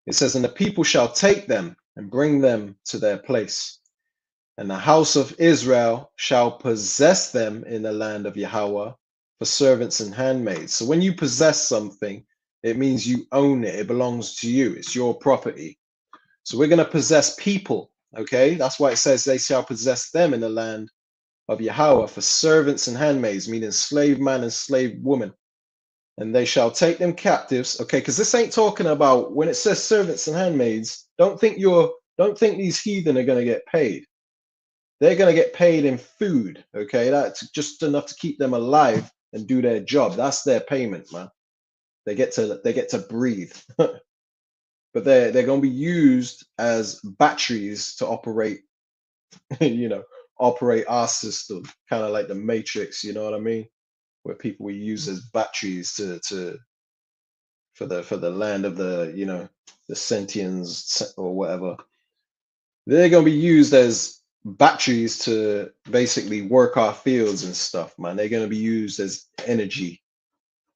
It says, and the people shall take them and bring them to their place. And the house of Israel shall possess them in the land of Yahweh for servants and handmaids. So when you possess something, it means you own it. It belongs to you. It's your property. So we're going to possess people. Okay. That's why it says they shall possess them in the land of Yahweh for servants and handmaids, meaning slave man and slave woman. And they shall take them captives. Okay, because this ain't talking about when it says servants and handmaids. Don't think these heathen are going to get paid. They're going to get paid in food. Okay, that's just enough to keep them alive and do their job. That's their payment, man. They get to breathe. But they're going to be used as batteries to operate, you know, operate our system, kind of like the Matrix. You know what I mean? Where people we use as batteries to for the land of the, you know, the sentients or whatever. They're going to be used as batteries to basically work our fields and stuff, man. They're going to be used as energy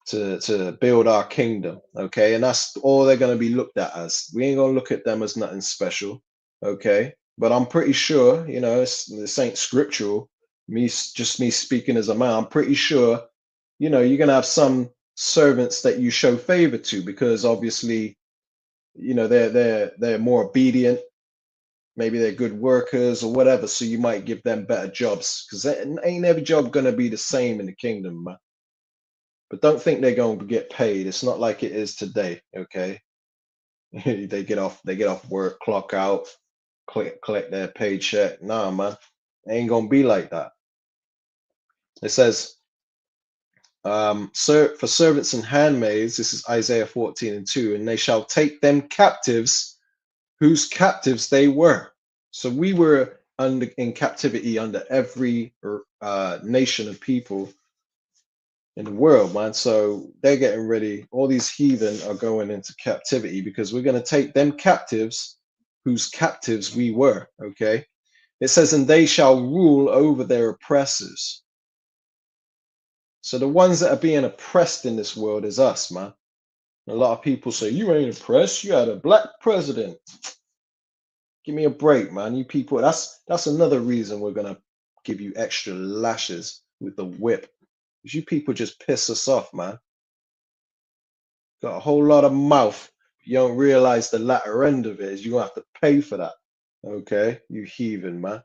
to build our kingdom, okay? And that's all they're going to be looked at as. We ain't going to look at them as nothing special, okay? But I'm pretty sure, you know, this ain't scriptural. Me speaking as a man, I'm pretty sure, you know, you're going to have some servants that you show favor to because obviously, you know, they're more obedient. Maybe they're good workers or whatever, so you might give them better jobs because ain't every job going to be the same in the kingdom, man. But don't think they're going to get paid. It's not like it is today, okay? They get off work, clock out, collect their paycheck. Nah, man, it ain't gonna be like that. It says, for servants and handmaids, this is Isaiah 14:2, and they shall take them captives whose captives they were. So we were in captivity under every nation of people in the world, man. So they're getting ready. All these heathen are going into captivity because we're going to take them captives whose captives we were. Okay. It says, and they shall rule over their oppressors. So the ones that are being oppressed in this world is us, man. A lot of people say, you ain't oppressed. You had a black president. Give me a break, man. You people, that's another reason we're going to give you extra lashes with the whip. Because you people just piss us off, man. Got a whole lot of mouth. You don't realize the latter end of it is you're going to have to pay for that. Okay? You heathen, man.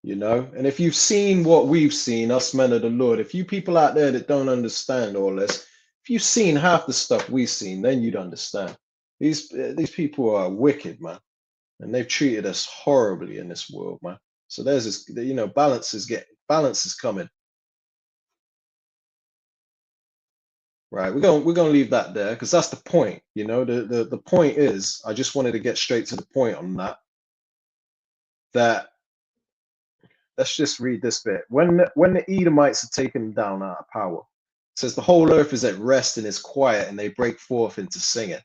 You know? And if you've seen what we've seen, us men of the Lord, if you people out there that don't understand all this, if you've seen half the stuff we've seen, then you'd understand. These people are wicked, man. And they've treated us horribly in this world, man. So there's this, you know, balance is coming. Right, we're gonna leave that there because that's the point. You know, the point is, I just wanted to get straight to the point on that. That let's just read this bit. When the Edomites are taken down out of power, it says the whole earth is at rest and is quiet, and they break forth into singing.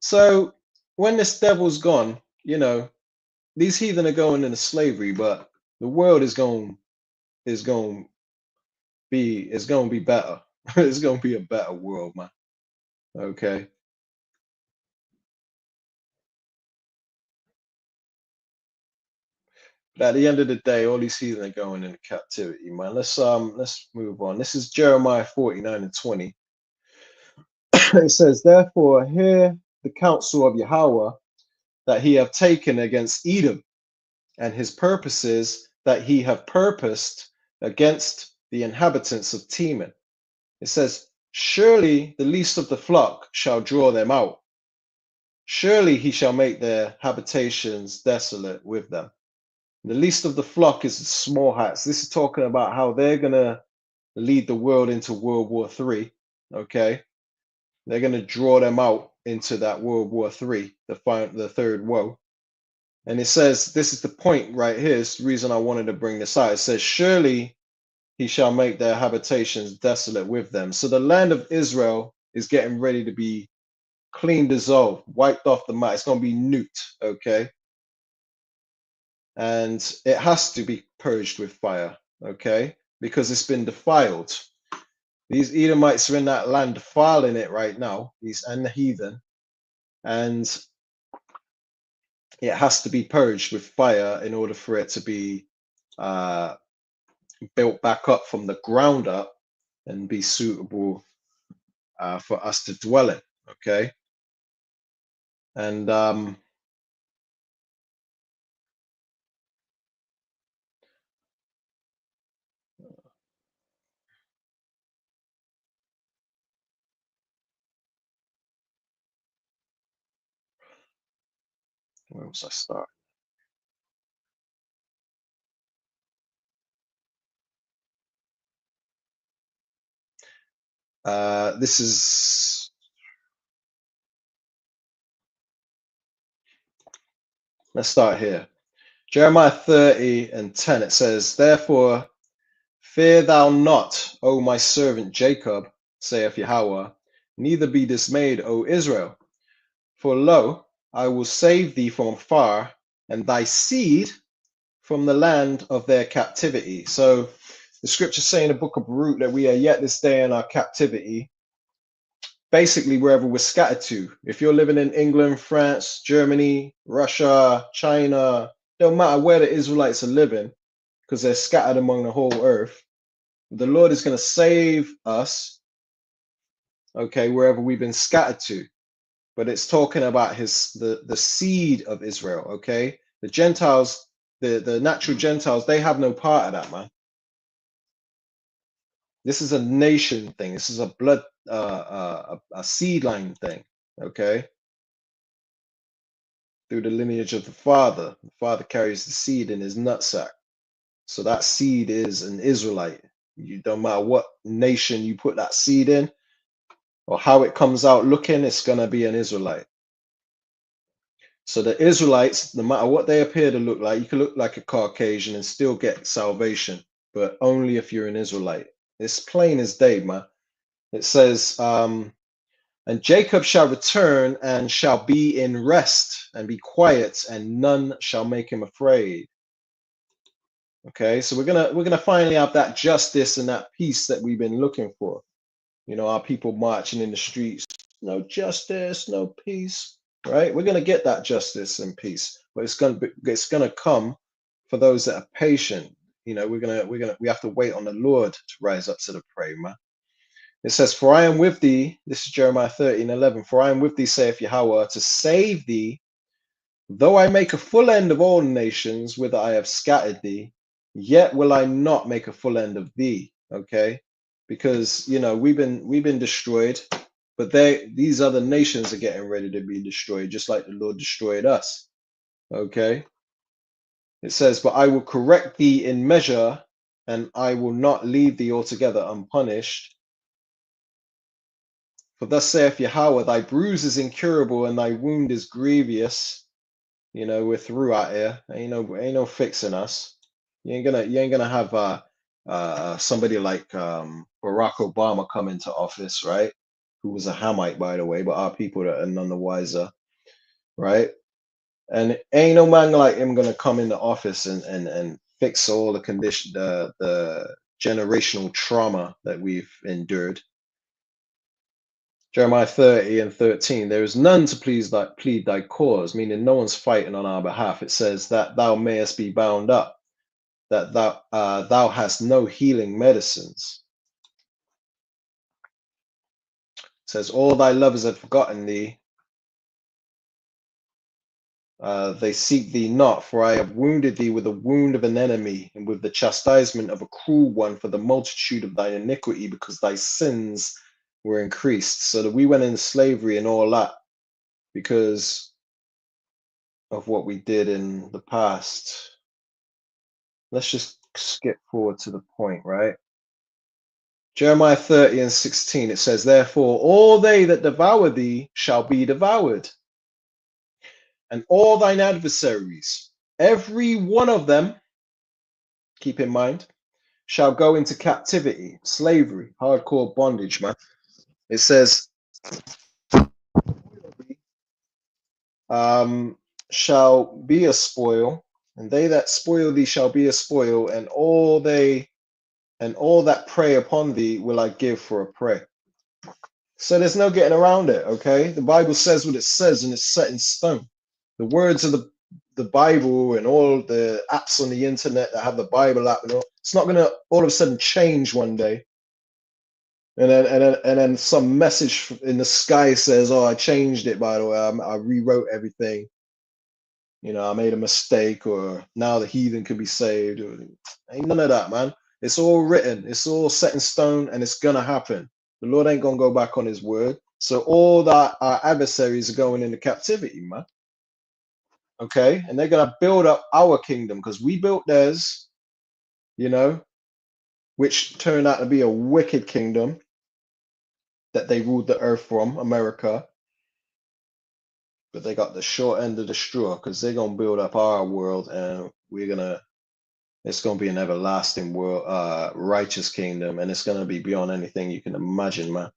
So when this devil's gone, you know, these heathen are going into slavery, but the world is going to be better. It's going to be a better world, man. Okay. But at the end of the day, all these heathen are going into captivity, man. Let's move on. This is Jeremiah 49:20. It says, therefore, hear the counsel of Yahweh that he have taken against Edom, and his purposes that he have purposed against the inhabitants of Teman. It says, surely the least of the flock shall draw them out. Surely he shall make their habitations desolate with them. The least of the flock is the small hats. This is talking about how they're going to lead the world into World War III. Okay. They're going to draw them out into that World War III, the third woe. And it says, this is the point right here. It's the reason I wanted to bring this out. It says, surely he shall make their habitations desolate with them. So the land of Israel is getting ready to be clean, dissolved, wiped off the map. It's going to be nuked. Okay. And it has to be purged with fire. Okay. Because it's been defiled. These Edomites are in that land defiling it right now, and the heathen, and it has to be purged with fire in order for it to be built back up from the ground up and be suitable for us to dwell in. Okay, and where was I start? This is, let's start here. Jeremiah 30:10. It says, therefore, fear thou not, O my servant Jacob, saith Yahweh, neither be dismayed, O Israel. For lo, I will save thee from afar, and thy seed from the land of their captivity. So the scriptures say in the book of Baruch that we are yet this day in our captivity, basically wherever we're scattered to. If you're living in England, France, Germany, Russia, China, don't matter where the Israelites are living, because they're scattered among the whole earth, the Lord is going to save us, okay, wherever we've been scattered to. But it's talking about the seed of Israel, okay? The Gentiles, the natural Gentiles, they have no part of that, man. This is a nation thing. This is a blood, a seed line thing, okay? through the lineage of the father. The father carries the seed in his nutsack. So that seed is an Israelite. You don't matter what nation you put that seed in or how it comes out looking, it's going to be an Israelite. So the Israelites, no matter what they appear to look like, you can look like a Caucasian and still get salvation, but only if you're an Israelite. It's plain as day, man. It says, and Jacob shall return and shall be in rest and be quiet, and none shall make him afraid. Okay, so we're gonna finally have that justice and that peace that we've been looking for. You know, our people marching in the streets, no justice, no peace, right? We're gonna get that justice and peace, but it's gonna come for those that are patient. You know, we have to wait on the Lord to rise up to the prey, man. It says, "For I am with thee." This is Jeremiah 13:11. "For I am with thee, saith Yahweh, to save thee, though I make a full end of all nations, whither I have scattered thee, yet will I not make a full end of thee." Okay, because you know we've been destroyed, but these other nations are getting ready to be destroyed, just like the Lord destroyed us. Okay, it says, "But I will correct thee in measure, and I will not leave thee altogether unpunished. For thus saith Yahweh, thy bruise is incurable and thy wound is grievous." You know, we're through out here. Ain't no fixing us. You ain't gonna have somebody like Barack Obama come into office, right? Who was a Hamite, by the way, but our people that are none the wiser, right? And ain't no man like him gonna come into office and fix all the the generational trauma that we've endured. Jeremiah 30:13, "There is none to plead thy cause," meaning no one's fighting on our behalf. It says that thou mayest be bound up, that thou hast no healing medicines. It says, "All thy lovers have forgotten thee. They seek thee not, for I have wounded thee with the wound of an enemy, and with the chastisement of a cruel one, for the multitude of thy iniquity, because thy sins were increased." So that we went into slavery and all that because of what we did in the past. Let's just skip forward to the point, right? Jeremiah 30:16, it says, "Therefore all they that devour thee shall be devoured, and all thine adversaries, every one of them," keep in mind, "shall go into captivity," slavery, hardcore bondage, man. It says, "Shall be a spoil, and they that spoil thee shall be a spoil, and all that prey upon thee will I give for a prey." So there's no getting around it, okay? The Bible says what it says, and it's set in stone. The words of the Bible and all the apps on the internet that have the Bible app and all, it's not gonna all of a sudden change one day. And then some message in the sky says, "Oh, I changed it, by the way. I rewrote everything. You know, I made a mistake, or now the heathen can be saved." Ain't none of that, man. It's all written, it's all set in stone, and it's gonna happen. The Lord ain't gonna go back on his word. So all that our adversaries are going into captivity, man. Okay, and they're gonna build up our kingdom because we built theirs, you know, which turned out to be a wicked kingdom that they ruled the earth from, America. But they got the short end of the straw because they're gonna build up our world, and it's gonna be an everlasting world, righteous kingdom, and it's gonna be beyond anything you can imagine, man.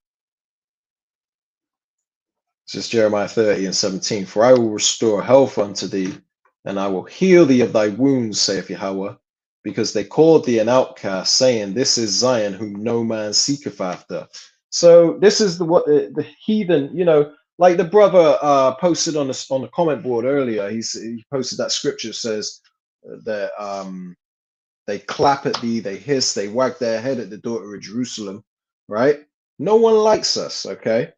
It's just Jeremiah 30:17, "For I will restore health unto thee, and I will heal thee of thy wounds, saith Yahweh, because they called thee an outcast, saying, This is Zion, whom no man seeketh after." So this is what the heathen, you know, like the brother posted on the comment board earlier. He posted that scripture says that they clap at thee, they hiss, they wag their head at the daughter of Jerusalem, right? No one likes us, okay?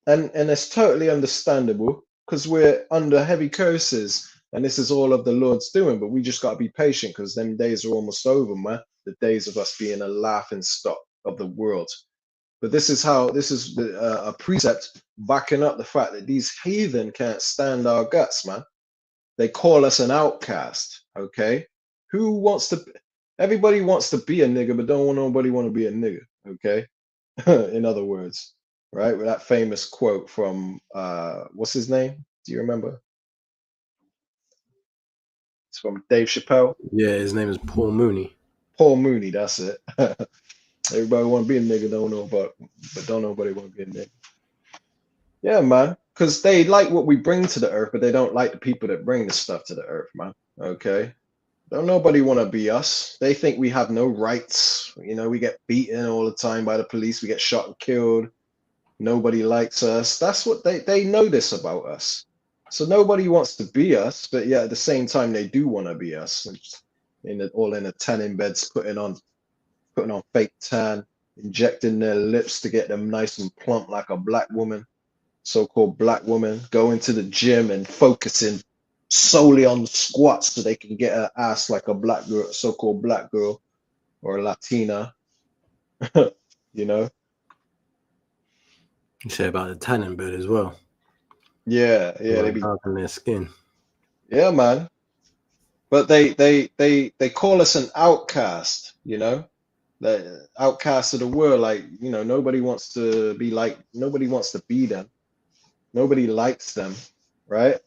And it's totally understandable because we're under heavy curses, and this is all of the Lord's doing. But we just got to be patient because them days are almost over, man. The days of us being a laughing stock of the world. But this is a precept backing up the fact that these heathen can't stand our guts, man. they call us an outcast. Okay, who wants to? Everybody wants to be a nigga, but don't want nobody want to be a nigga. Okay, in other words, right? With that famous quote from what's his name? Do you remember? It's from Dave Chappelle. Yeah, his name is Paul Mooney. Paul Mooney, that's it. Everybody want to be a nigga, don't know about, but don't nobody want to be a nigga. Yeah, man, because they like what we bring to the earth, but they don't like the people that bring the stuff to the earth, man. Okay, don't nobody want to be us. They think we have no rights. You know, we get beaten all the time by the police. We get shot and killed. Nobody likes us. That's what they know this about us. So nobody wants to be us, but yeah, at the same time, they do want to be us. All in a tanning beds, putting on fake tan, injecting their lips to get them nice and plump like a black woman, so-called black woman, going to the gym and focusing solely on the squats so they can get an ass like a black girl, so-called black girl or a Latina, you know? You say about the tanning bed as well. Yeah, they be darken their skin. yeah, man. But they call us an outcast, you know? The outcast of the world, like, you know, nobody wants to be like, nobody wants to be them. Nobody likes them, right?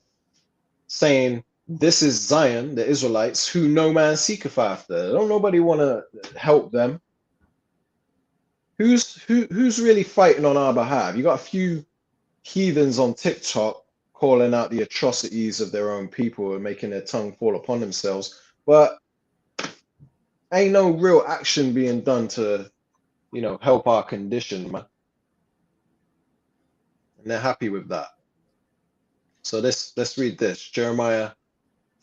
Saying this is Zion, the Israelites, who no man seeketh after. Don't nobody want to help them. Who's really fighting on our behalf? You got a few heathens on TikTok calling out the atrocities of their own people and making their tongue fall upon themselves, but ain't no real action being done to, you know, help our condition, man. And they're happy with that. So let's read this. Jeremiah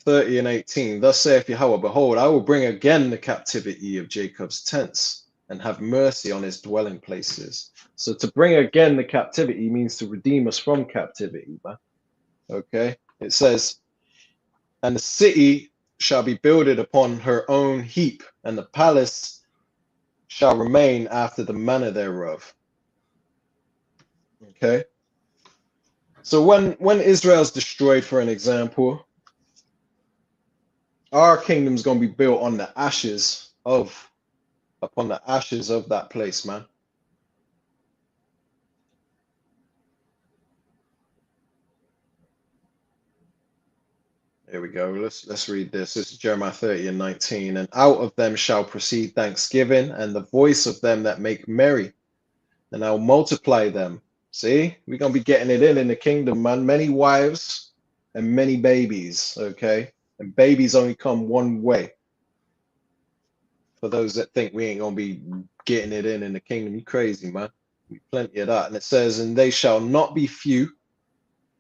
30 and 18. Thus saith Yahweh, behold, I will bring again the captivity of Jacob's tents and have mercy on his dwelling places. So to bring again the captivity means to redeem us from captivity, man. Okay. It says, and the city shall be builded upon her own heap, and the palace shall remain after the manner thereof. Okay. So when Israel's destroyed, for an example, our kingdom's gonna be built on the ashes of upon the ashes of that place, man. Here we go. Let's read this. This is Jeremiah 30 and 19. And out of them shall proceed thanksgiving and the voice of them that make merry, and I'll multiply them. See, we're gonna be getting it in the kingdom, man. Many wives and many babies. Okay, and babies only come one way. For those that think we ain't gonna be getting it in the kingdom, you crazy, man. We plenty of that. And it says, and they shall not be few.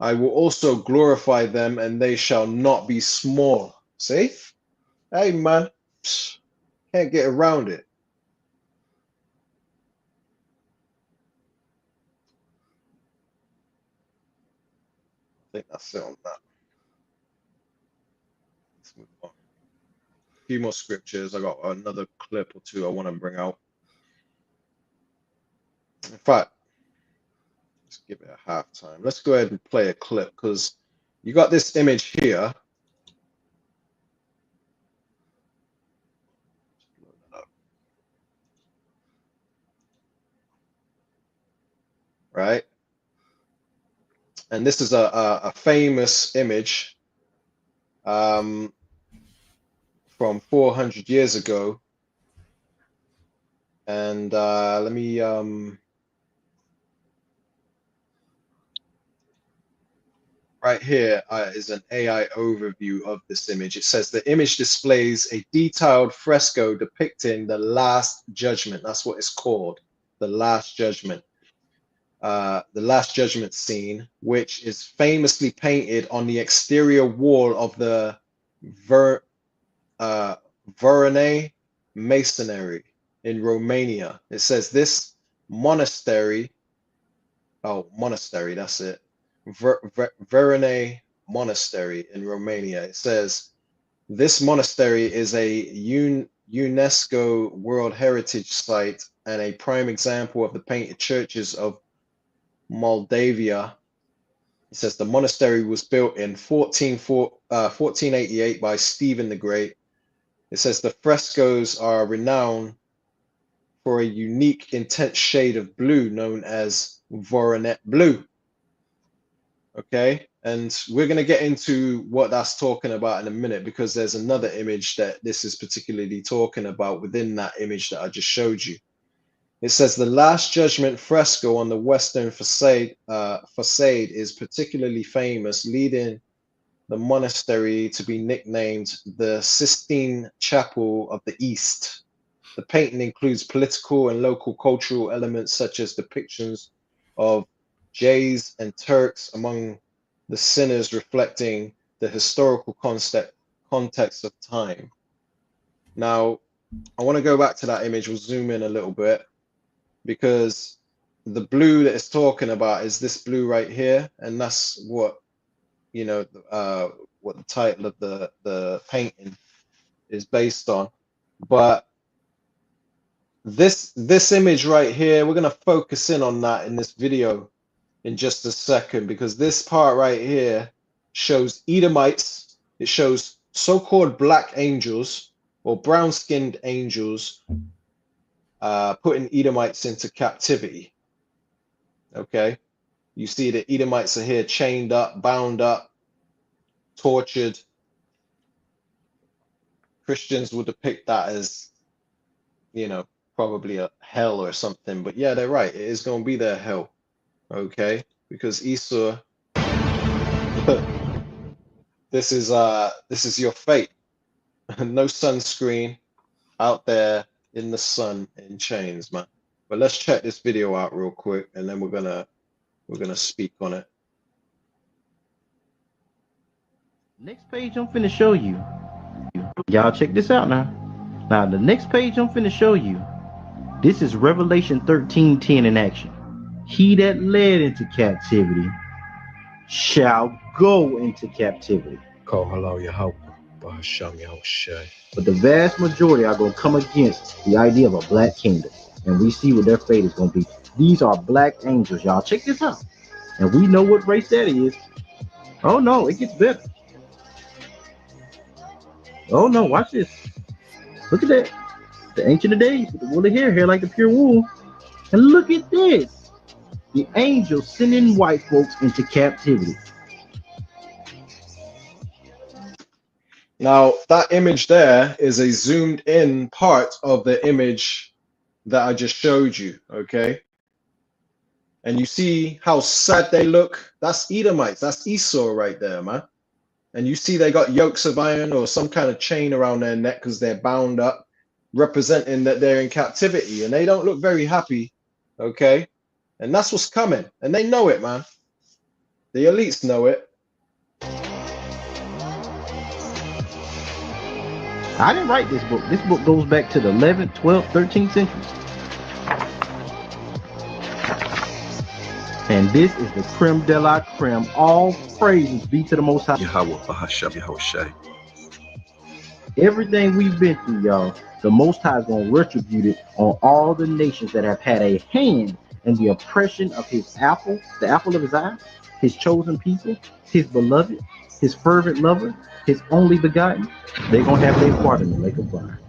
I will also glorify them, and they shall not be small. See? Hey, man, can't get around it. I think that's it on that. Let's move on. A few more scriptures. I got another clip or two I want to bring out. In fact, let's give it a halftime. Let's go ahead and play a clip because you got this image here. Right? And this is a famous image from 400 years ago. And let me right here is an AI overview of this image. It says the image displays a detailed fresco depicting the Last Judgment. That's what it's called, the Last Judgment. The Last Judgment scene, which is famously painted on the exterior wall of the Vărone Masonry in Romania. It says this monastery, that's it. Vărone Monastery in Romania. It says this monastery is a UNESCO World Heritage Site and a prime example of the painted churches of Moldavia. It says the monastery was built in 1488 by Stephen the Great. It says the frescoes are renowned for a unique, intense shade of blue known as Voronet blue. Okay, and we're going to get into what that's talking about in a minute, because there's another image that this is particularly talking about within that image that I just showed you. It says the Last Judgment fresco on the western facade is particularly famous, leading the monastery to be nicknamed the Sistine Chapel of the East. The painting includes political and local cultural elements such as depictions of Jays and Turks among the sinners, reflecting the historical context of time. Now, I want to go back to that image. We'll zoom in a little bit, because the blue that it's talking about is this blue right here, and that's what, you know, what the title of the painting is based on. But this image right here, we're going to focus in on that in this video in just a second, because this part right here shows Edomites. It shows so-called black angels or brown-skinned angels putting Edomites into captivity. Okay, you see the Edomites are here chained up, bound up, tortured. Christians will depict that as, you know, probably a hell or something. But yeah, they're right. It is going to be their hell. Okay, because Esau, this is your fate. No sunscreen, out there in the sun in chains, man. But let's check this video out real quick, and then we're gonna speak on it. Next page I'm finna show you. Y'all check this out now. Now the next page I'm finna show you. This is Revelation 13:10 in action. He that led into captivity shall go into captivity. Call hello Yahweh, Bahasham Yahushai. But the vast majority are going to come against the idea of a black kingdom. And we see what their fate is going to be. These are black angels, y'all. Check this out. And we know what race that is. Oh, no, it gets better. Oh, no, watch this. Look at that. The Ancient of Days with the woolly hair like the pure wool. And look at this. The angels sending white folks into captivity. Now, that image there is a zoomed in part of the image that I just showed you, okay? And you see how sad they look? That's Edomites, that's Esau right there, man. And you see they got yokes of iron or some kind of chain around their neck because they're bound up, representing that they're in captivity, and they don't look very happy, okay? And that's what's coming, and they know it, man. The elites know it. I didn't write this book. This book goes back to the 11th, 12th, 13th centuries. And this is the creme de la creme. All praises be to the Most High. Yahweh, Bahasham Yahushai. Everything we've been through, y'all, the Most High is going to retribute it on all the nations that have had a hand in the oppression of his apple, the apple of his eye, his chosen people, his beloved, his fervent lover, his only begotten. They're going to have their part in the lake of fire.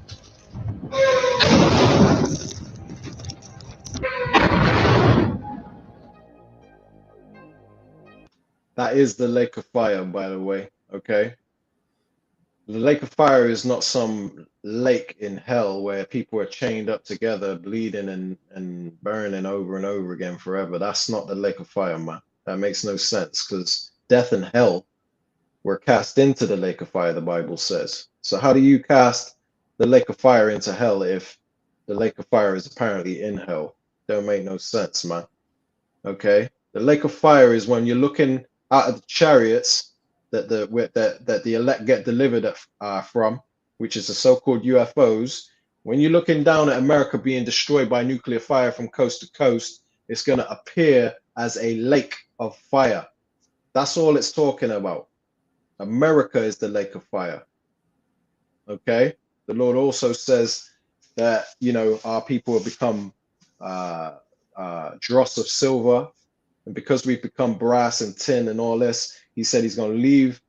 That is the lake of fire, by the way, okay? The lake of fire is not some lake in hell where people are chained up together, bleeding and burning over and over again forever. That's not the lake of fire, man. That makes no sense, because death and hell were cast into the lake of fire, the Bible says. So how do you cast the lake of fire into hell if the lake of fire is apparently in hell? Don't make no sense, man. Okay? The lake of fire is when you're looking out of the chariots that the elect get delivered from, which is the so-called UFOs. When you're looking down at America being destroyed by nuclear fire from coast to coast, it's going to appear as a lake of fire. That's all it's talking about. America is the lake of fire. Okay? The Lord also says that, you know, our people have become dross of silver, And because we've become brass and tin and all this, he said he's going to leave,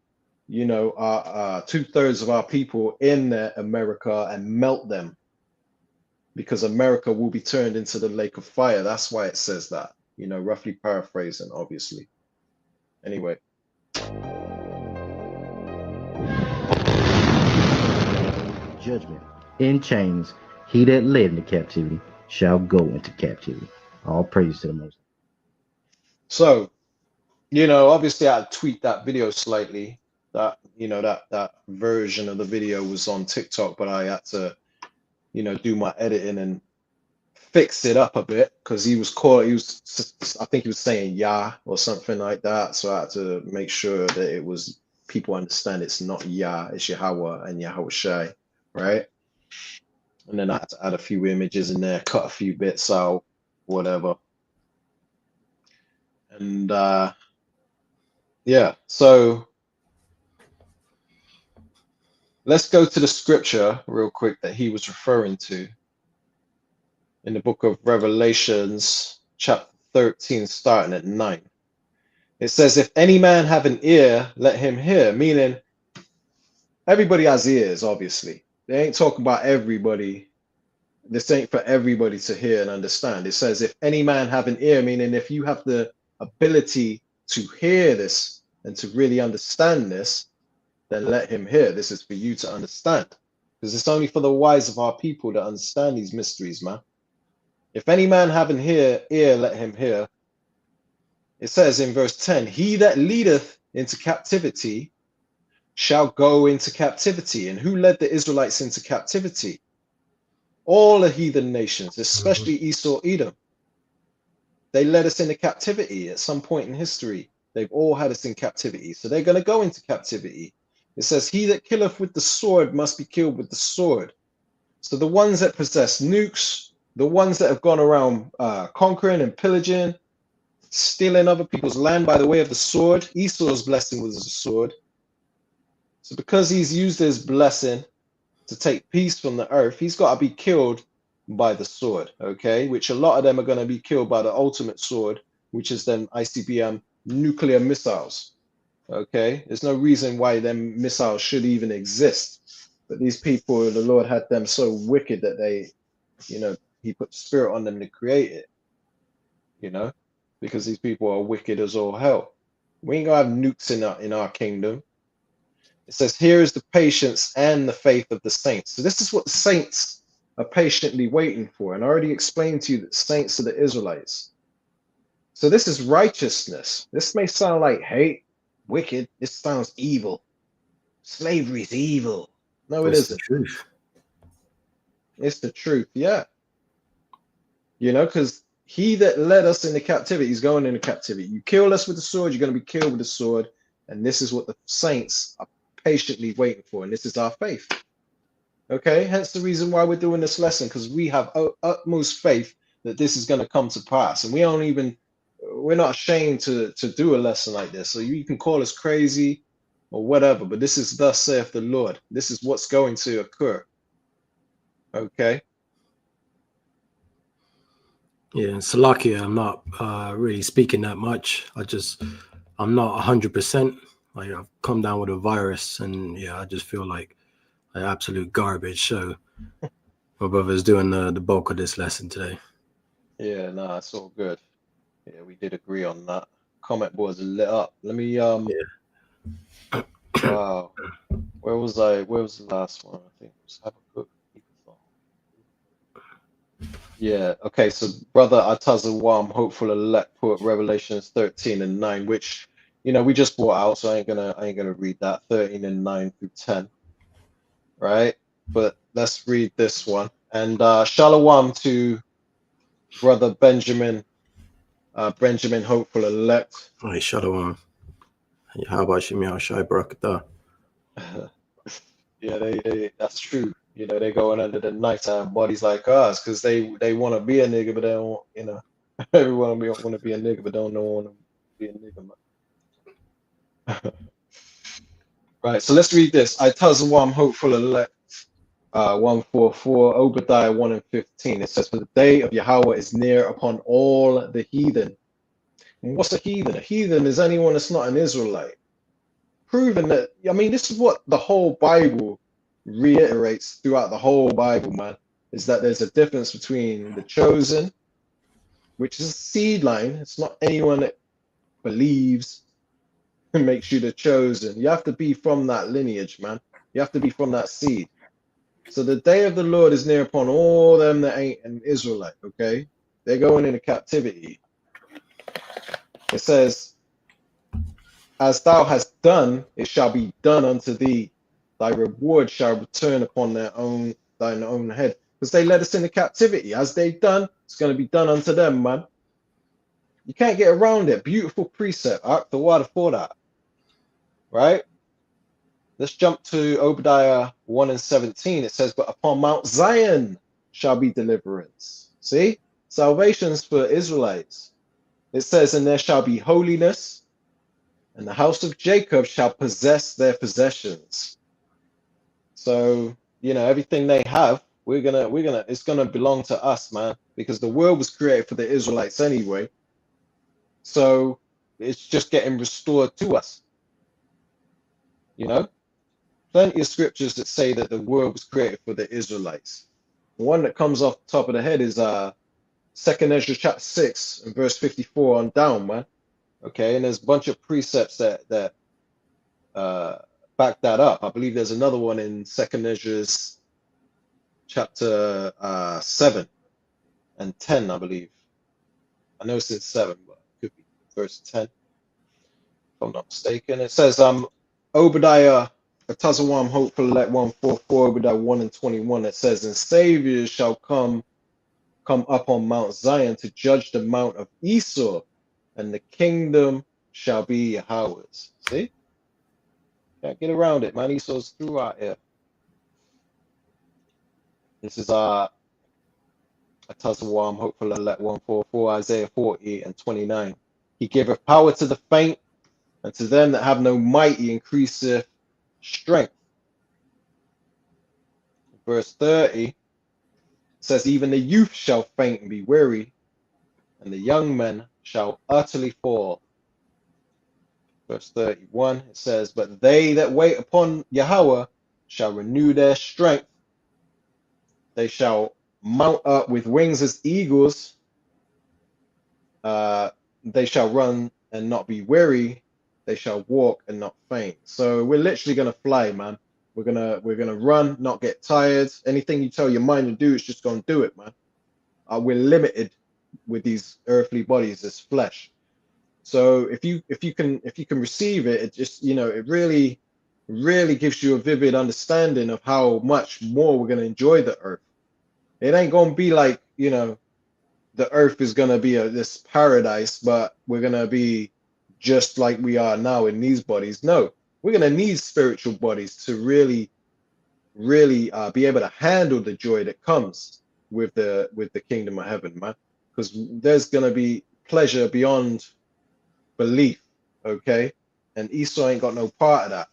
you know, 2/3 of our people in America and melt them, because America will be turned into the lake of fire. That's why it says that, you know, roughly paraphrasing, obviously. Anyway. Judgment in chains, he that led into captivity shall go into captivity. All praise to the Most. So, you know, obviously I tweaked that video slightly. That, you know, that version of the video was on TikTok, but I had to, you know, do my editing and fix it up a bit, because he was, I think he was saying Yah or something like that. So I had to make sure that it was, people understand it's not Yah, it's Yahweh and Yahweh Shai, right? And then I had to add a few images in there, cut a few bits out, whatever. And yeah, so let's go to the scripture real quick that he was referring to in the book of Revelations, chapter 13, starting at 9. It says, if any man have an ear, let him hear, meaning everybody has ears, obviously. They ain't talking about everybody. This ain't for everybody to hear and understand. It says, if any man have an ear, meaning if you have the ability to hear this and to really understand this, then let him hear. This is for you to understand, because it's only for the wise of our people to understand these mysteries, man. If any man have an ear, let him hear. It says in verse 10, he that leadeth into captivity shall go into captivity. And who led the Israelites into captivity? All the heathen nations, especially Esau, Edom. They led us into captivity at some point in history. They've all had us in captivity. So they're going to go into captivity. It says, he that killeth with the sword must be killed with the sword. So the ones that possess nukes, the ones that have gone around conquering and pillaging, stealing other people's land by the way of the sword. Esau's blessing was a sword. So because he's used his blessing to take peace from the earth, he's got to be killed by the sword, okay? Which a lot of them are going to be killed by the ultimate sword, which is then ICBM nuclear missiles, okay? There's no reason why them missiles should even exist. But these people, the Lord had them so wicked that they, you know, he put spirit on them to create it, you know? Because these people are wicked as all hell. We ain't gonna have nukes in our kingdom. It says, here is the patience and the faith of the saints. So this is what the saints are patiently waiting for. And I already explained to you that saints are the Israelites. So this is righteousness. This may sound like hate, wicked. This sounds evil. Slavery is evil. No, it isn't. The truth. It's the truth, yeah. You know, because he that led us into captivity is going into captivity. You kill us with the sword, you're going to be killed with the sword. And this is what the saints are patiently waiting for. And this is our faith. Okay, hence the reason why we're doing this lesson, because we have utmost faith that this is going to come to pass. And we're not ashamed to do a lesson like this. So you can call us crazy or whatever, but this is thus saith the Lord. This is what's going to occur. Okay. Yeah, and Salakia, I'm not really speaking that much. I'm not 100%. Like, I've come down with a virus, and yeah, I just feel like absolute garbage. So my brother's doing the bulk of this lesson today. Yeah, no, it's all good. Yeah, we did agree on that. Comment boards are lit up. Let me Yeah. Wow. Where was the last one? I think it was Habakkuk. Yeah, okay, so brother Atazawam, hopeful elect, put Revelations 13 and 9, which, you know, we just brought out, so I ain't gonna read that. 13 and 9 through 10. Right? But let's read this one. And shalom to brother Benjamin hopeful elect. All right, Shalom. How about Shemiah Shai Barakatah? Yeah, they that's true. You know, they going under the nighttime bodies like us because they want to be a nigga, but they don't, you know, everyone want to be a nigga, but don't want to be a nigga. Right, so let's read this. I Tazawam hopeful elect 144, Obadiah 1 and 15. It says, for the day of Yahweh is near upon all the heathen. And what's a heathen? A heathen is anyone that's not an Israelite. Proving that, I mean, this is what the whole Bible reiterates throughout the whole Bible, man, is that there's a difference between the chosen, which is a seed line. It's not anyone that believes and makes you the chosen. You have to be from that lineage, man. You have to be from that seed. So the day of the Lord is near upon all them that ain't an Israelite, okay? They're going into captivity. It says, as thou hast done, it shall be done unto thee. Thy reward shall return upon thine own head. Because they led us into captivity. As they've done, it's going to be done unto them, man. You can't get around it. Beautiful precept. The water for that. Right? Let's jump to Obadiah 1 and 17. It says, but upon Mount Zion shall be deliverance. See? Salvation's for Israelites. It says, and there shall be holiness, and the house of Jacob shall possess their possessions. So, everything they have, it's gonna belong to us, man, because the world was created for the Israelites anyway. So it's just getting restored to us. Plenty of scriptures that say that the world was created for the Israelites. One that comes off the top of the head is 2nd Ezra chapter 6 and verse 54 on down, man. Okay, and there's a bunch of precepts that back that up. I believe there's another one in 2nd Ezra's chapter 7 and 10, I believe. I know it's in 7, but it could be verse 10, if I'm not mistaken. It says, Obadiah, Atazawam, hopeful, let 144, Obadiah 1 and 21. It says, and saviors shall come up on Mount Zion to judge the mount of Esau, and the kingdom shall be Yahweh's. See? Can't get around it, man. Esau's throughout here. This is Atazawam, hopeful, let 144, Isaiah 40 and 29. He giveth power to the faint, and to them that have no might he increaseth strength. Verse 30 says, even the youth shall faint and be weary, and the young men shall utterly fall. Verse 31, it says, but they that wait upon Yahweh shall renew their strength. They shall mount up with wings as eagles. They shall run and not be weary. They shall walk and not faint. So we're literally gonna fly, man. We're gonna run, not get tired. Anything you tell your mind to do, it's just gonna do it, man. We're limited with these earthly bodies, this flesh. So if you can receive it, it just it really gives you a vivid understanding of how much more we're gonna enjoy the earth. It ain't gonna be like the earth is gonna be this paradise, but we're gonna be just like we are now in these bodies. No, we're gonna need spiritual bodies to really be able to handle the joy that comes with the kingdom of heaven, man. Because there's gonna be pleasure beyond belief, okay? And Esau ain't got no part of that,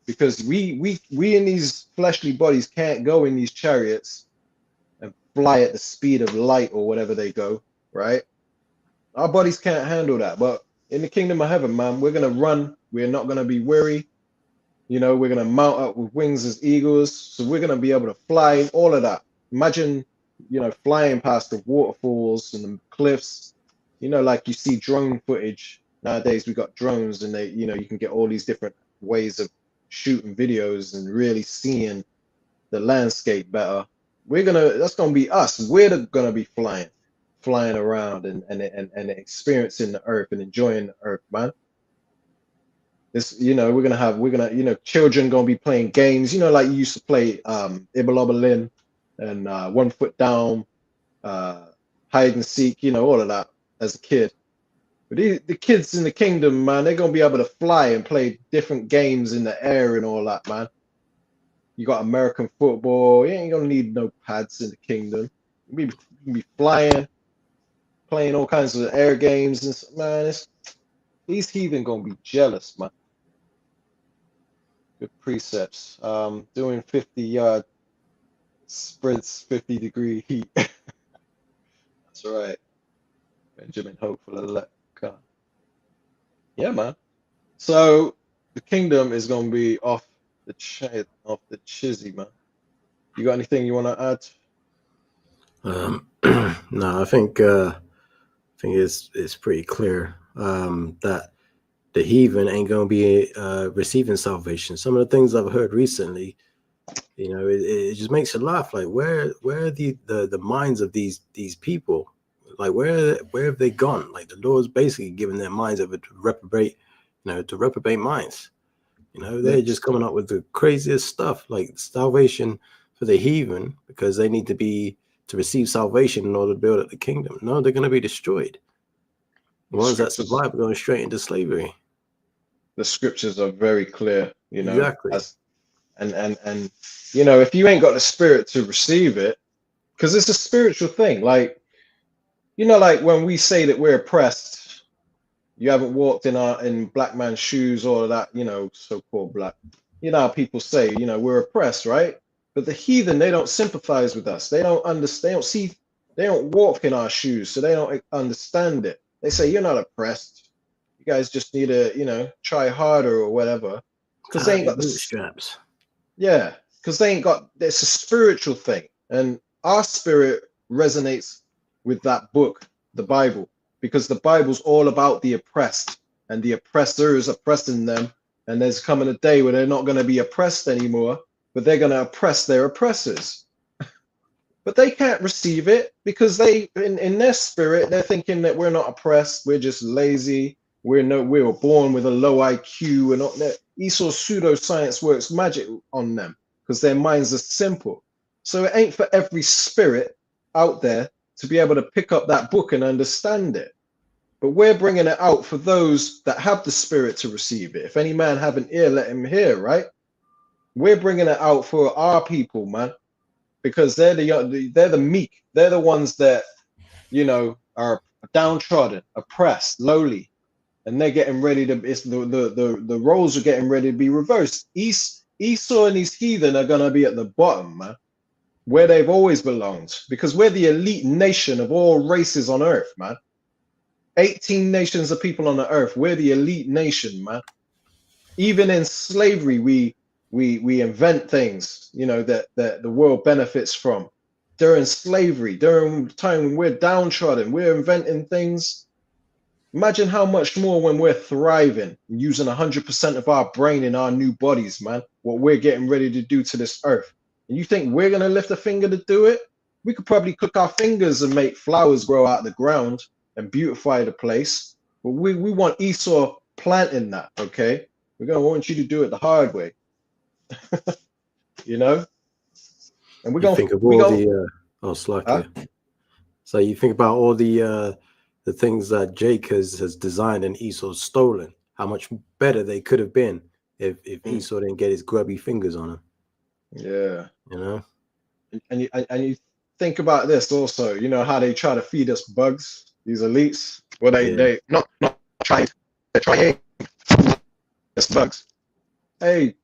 because we in these fleshly bodies can't go in these chariots and fly at the speed of light or whatever they go, right? Our bodies can't handle that. But in the kingdom of heaven, man, we're gonna run. We're not gonna be weary. We're gonna mount up with wings as eagles. So we're gonna be able to fly. All of that. Imagine, flying past the waterfalls and the cliffs. Like you see drone footage nowadays. We got drones, and you can get all these different ways of shooting videos and really seeing the landscape better. That's gonna be us. We're gonna be flying around and experiencing the earth and enjoying the earth, man. This, we're gonna children gonna be playing games, like you used to play Ibalobalin and 1 Foot Down, hide and seek, all of that as a kid. But the kids in the kingdom, man, they're gonna be able to fly and play different games in the air and all that, man. You got American football. You ain't gonna need no pads in the kingdom. You can be flying, playing all kinds of air games, and man, these heathen gonna be jealous, man. Good precepts. Doing 50-yard sprints, 50-degree heat. That's right. Benjamin Hopeful elect. Yeah, man. So the kingdom is gonna be off the chizzy, man. You got anything you want to add? No, I think it's pretty clear that the heathen ain't gonna be receiving salvation. Some of the things I've heard recently, it just makes you laugh. Like, where are the minds of these people? Like, where have they gone? Like, the Lord's basically giving their minds over to reprobate minds. They're just coming up with the craziest stuff, like salvation for the heathen, because they need to receive salvation in order to build up the kingdom. No, they're going to be destroyed. The ones that survive are going straight into slavery. The scriptures are very clear, Exactly. And if you ain't got the spirit to receive it, because it's a spiritual thing. Like, like when we say that we're oppressed, you haven't walked in black man's shoes or that, so-called black. How people say, we're oppressed, right? But the heathen, they don't sympathize with us. They don't understand. They don't see. They don't walk in our shoes, so they don't understand it. They say, you're not oppressed. You guys just need to, try harder or whatever. Because they ain't got the bootstraps. Yeah, because they ain't got. It's a spiritual thing, and our spirit resonates with that book, the Bible, because the Bible's all about the oppressed and the oppressors oppressing them. And there's coming a day where they're not going to be oppressed anymore, but they're going to oppress their oppressors. But they can't receive it because in their spirit, they're thinking that we're not oppressed. We're just lazy. We were born with a low IQ, and all that. Esau's pseudoscience works magic on them because their minds are simple. So it ain't for every spirit out there to be able to pick up that book and understand it. But we're bringing it out for those that have the spirit to receive it. If any man have an ear, let him hear, right? We're bringing it out for our people, man, because they're the meek. They're the ones that, are downtrodden, oppressed, lowly. And they're getting ready to, the roles are getting ready to be reversed. Esau and his heathen are going to be at the bottom, man, where they've always belonged, because we're the elite nation of all races on earth, man. 18 nations of people on the earth. We're the elite nation, man. Even in slavery, we invent things, that the world benefits from. During slavery, during time when we're downtrodden, we're inventing things. Imagine how much more when we're thriving, using 100% of our brain in our new bodies, man, what we're getting ready to do to this earth. And you think we're going to lift a finger to do it? We could probably cook our fingers and make flowers grow out of the ground and beautify the place. But we want Esau planting that, okay? We're going to want you to do it the hard way. And we're going to think of all So you think about all the things that Jake has designed and Esau's stolen, how much better they could have been if Esau didn't get his grubby fingers on them. Yeah. And you think about this also, how they try to feed us bugs, these elites. Well, they not trying, they're trying us bugs. Hey,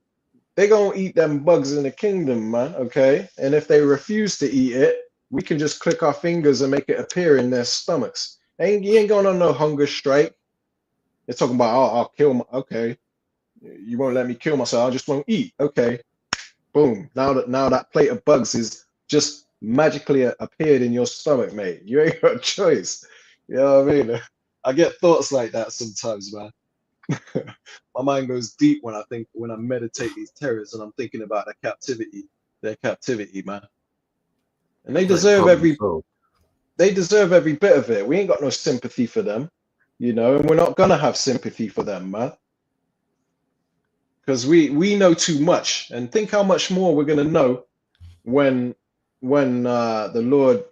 they gonna eat them bugs in the kingdom, man, okay? And if they refuse to eat it, we can just click our fingers and make it appear in their stomachs. You ain't going on no hunger strike. They're talking about, oh, I'll kill okay. You won't let me kill myself, I just won't eat. Okay. Boom. Now that plate of bugs is just magically appeared in your stomach, mate. You ain't got a choice. You know what I mean? I get thoughts like that sometimes, man. My mind goes deep when I meditate these terrors, and I'm thinking about their captivity, man. And they deserve every bit of it. We ain't got no sympathy for them, and we're not gonna have sympathy for them, man. Because we know too much, and think how much more we're gonna know when the Lord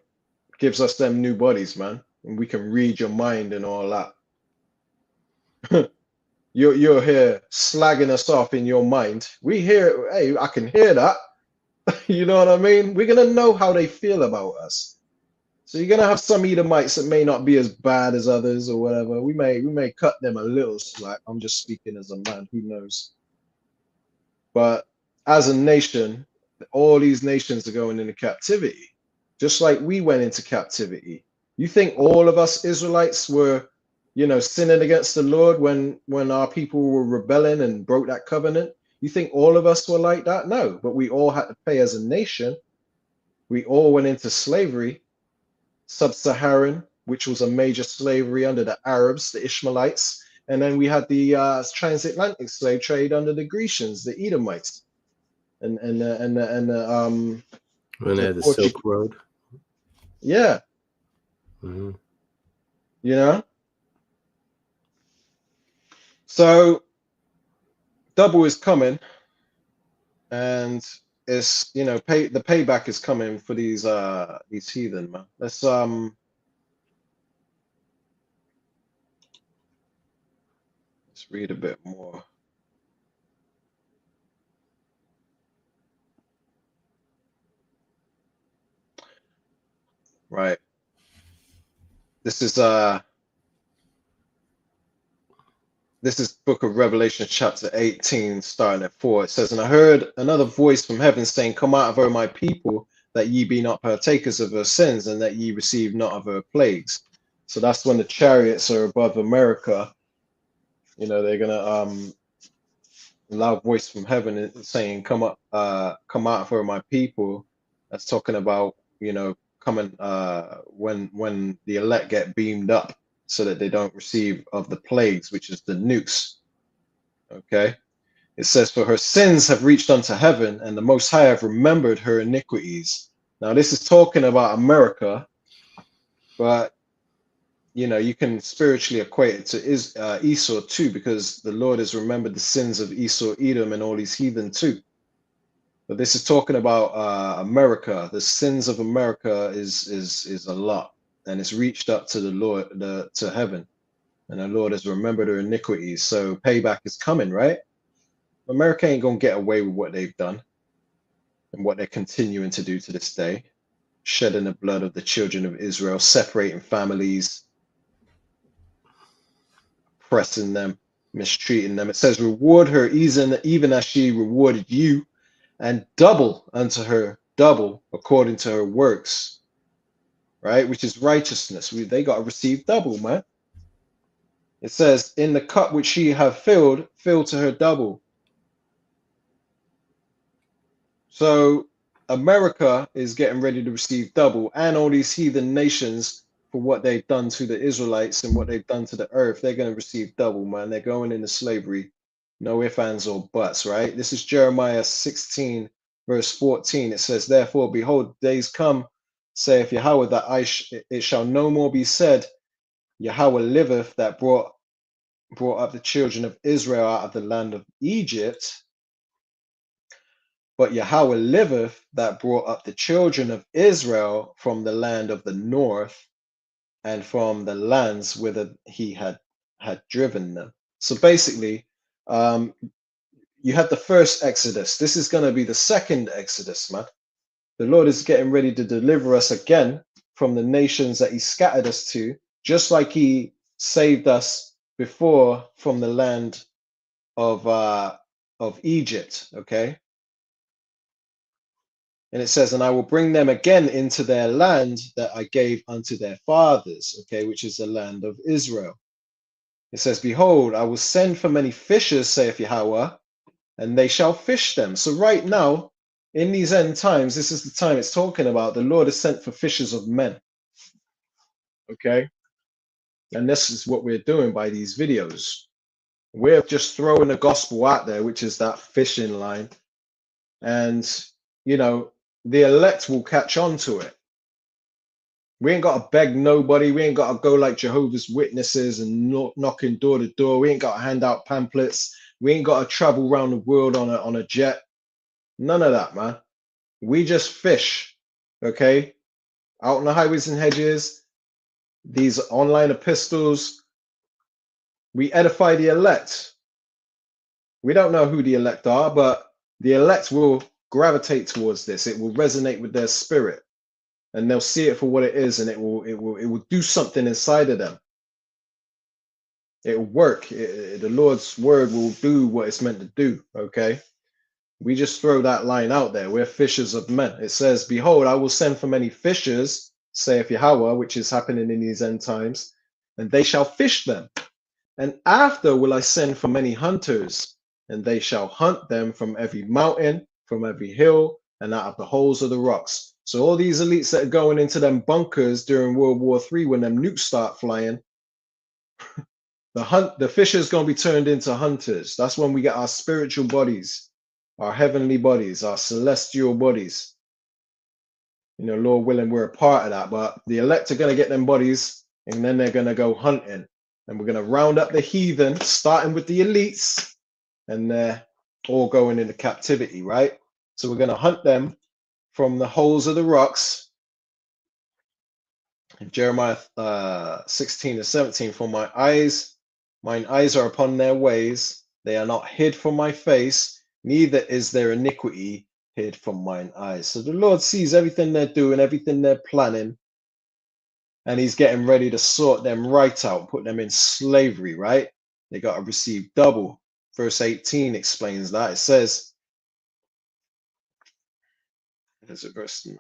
gives us them new bodies, man, and we can read your mind and all that. You're here slagging us off in your mind. We hear, hey, I can hear that. You know what I mean? We're gonna know how they feel about us. So you're gonna have some Edomites that may not be as bad as others or whatever. We may cut them a little slack. I'm just speaking as a man, who knows? But as a nation, all these nations are going into captivity, just like we went into captivity. You think all of us Israelites were you know, sinning against the Lord when our people were rebelling and broke that covenant? You think all of us were like that? No, but we all had to pay as a nation. We all went into slavery, sub-Saharan, which was a major slavery under the Arabs, the Ishmaelites, and then we had the transatlantic slave trade under the Grecians, the Edomites, and When they the had the Portuguese. Silk Road. Yeah, Hmm. you know. So double is coming, and it's, you know, the payback is coming for these heathen, man. Let's read a bit more. Right. This is Book of Revelation chapter 18 starting at 4. It says, and I heard another voice from heaven saying, come out of her, my people, that ye be not partakers of her sins, and that ye receive not of her plagues. So that's when the chariots are above America. You know, they're gonna loud voice from heaven saying, come out of her, my people. That's talking about, you know, coming when the elect get beamed up so that they don't receive of the plagues, which is the nukes. Okay. It says, for her sins have reached unto heaven, and the Most High have remembered her iniquities. Now, this is talking about America, but you know, you can spiritually equate it to Esau too, because the Lord has remembered the sins of Esau, Edom, and all these heathen too. But this is talking about America. The sins of America is a lot, and it's reached up to the Lord, to heaven, and the Lord has remembered her iniquities. So payback is coming, right? America ain't gonna get away with what they've done and what they're continuing to do to this day, shedding the blood of the children of Israel, separating families, oppressing them, mistreating them. It says, reward her even as she rewarded you, and double unto her, double according to her works, right? Which is righteousness. They got to receive double, man. It says, in the cup which she have filled, fill to her double. So America is getting ready to receive double, and all these heathen nations, for what they've done to the Israelites and what they've done to the earth, they're going to receive double, man. They're going into slavery. No ifs, ands, or buts, right? This is Jeremiah 16, verse 14. It says, therefore, behold, days come, saith Yahweh, that it shall no more be said, Yahweh liveth, that brought up the children of Israel out of the land of Egypt. But Yahweh liveth, that brought up the children of Israel from the land of the north, and from the lands whither he had driven them. So basically, you had the first Exodus. This is going to be the second Exodus, man. The Lord is getting ready to deliver us again from the nations that he scattered us to, just like he saved us before from the land of Egypt. Okay. And it says, and I will bring them again into their land that I gave unto their fathers, okay, which is the land of Israel. It says, behold, I will send for many fishers, saith Yahweh, and they shall fish them. So right now, in these end times, this is the time it's talking about. The Lord has sent for fishers of men, okay? And this is what we're doing by these videos. We're just throwing the gospel out there, which is that fishing line. And, you know, the elect will catch on to it. We ain't got to beg nobody. We ain't got to go like Jehovah's Witnesses and knocking door to door. We ain't got to hand out pamphlets. We ain't got to travel around the world on a jet. None of that, man. We just fish, okay? Out on the highways and hedges, these online epistles. We edify the elect. We don't know who the elect are, but the elect will gravitate towards this. It will resonate with their spirit. And they'll see it for what it is, and it will do something inside of them. It will work. The Lord's word will do what it's meant to do. Okay, we just throw that line out there. We're fishers of men. It says, "Behold, I will send for many fishers," saith Yahweh, which is happening in these end times. and they shall fish them. And after will I send for many hunters, and they shall hunt them from every mountain, from every hill, and out of the holes of the rocks. So all these elites that are going into them bunkers during World War III, when them nukes start flying, the fishers gonna be turned into hunters. That's when we get our spiritual bodies, our heavenly bodies, our celestial bodies. You know, Lord willing, we're a part of that. But the elect are gonna get them bodies, and then they're gonna go hunting. And we're going to round up the heathen, starting with the elites, and they're all going into captivity, right? So we're going to hunt them from the holes of the rocks. In Jeremiah 16 to 17, for mine eyes are upon their ways. They are not hid from my face, neither is their iniquity hid from mine eyes. So the Lord sees everything they're doing, everything they're planning. And he's getting ready to sort them right out, put them in slavery, right? They got to receive double. Verse 18 explains that. It says, is it verse 19?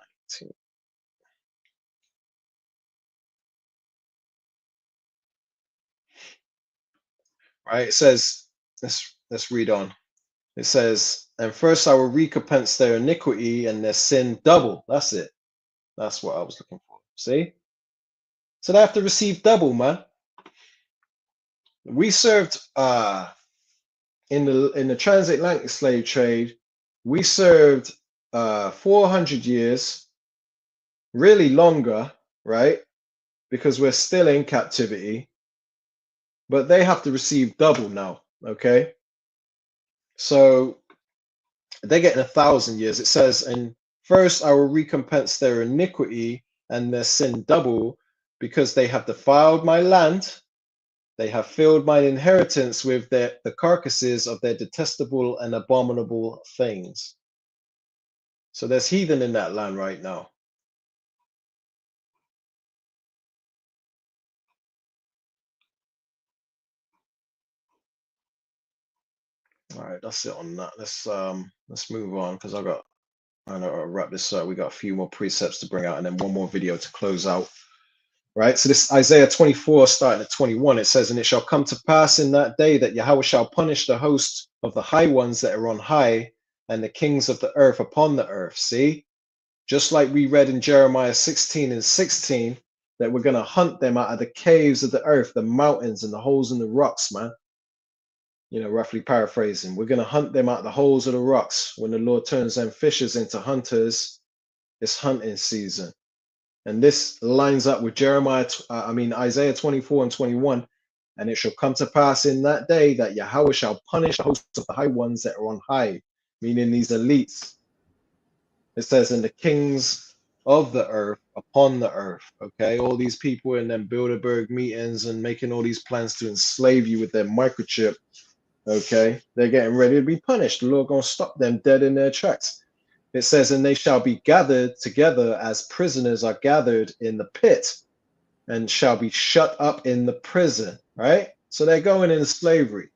Right? It says, let's read on. It says, and first I will recompense their iniquity and their sin double. That's it. That's what I was looking for. See? So they have to receive double, man. We served in the transatlantic slave trade, we served 400 years, really longer, right? Because we're still in captivity, but they have to receive double now, okay? So they're getting 1,000 years. It says, and first I will recompense their iniquity and their sin double, because they have defiled my land. They have filled mine inheritance with the carcasses of their detestable and abominable things. So there's heathen in that land right now. All right, that's it on that. Let's move on, because I know I'll wrap this up. We got a few more precepts to bring out, and then one more video to close out. Right, so this Isaiah 24 starting at 21, it says, and it shall come to pass in that day that Yahweh shall punish the host of the high ones that are on high, and the kings of the earth upon the earth. See, just like we read in Jeremiah 16 and 16, that we're going to hunt them out of the caves of the earth, the mountains and the holes in the rocks, man. You know, roughly paraphrasing, we're going to hunt them out of the holes of the rocks. When the Lord turns them fishers into hunters, it's hunting season. And this lines up with Isaiah 24 and 21. And it shall come to pass in that day that Yahweh shall punish the hosts of the high ones that are on high, meaning these elites. It says, and the kings of the earth upon the earth. Okay, all these people in them Bilderberg meetings and making all these plans to enslave you with their microchip. Okay, they're getting ready to be punished. The Lord gonna stop them dead in their tracks. It says, and they shall be gathered together as prisoners are gathered in the pit, and shall be shut up in the prison, right? So they're going into slavery,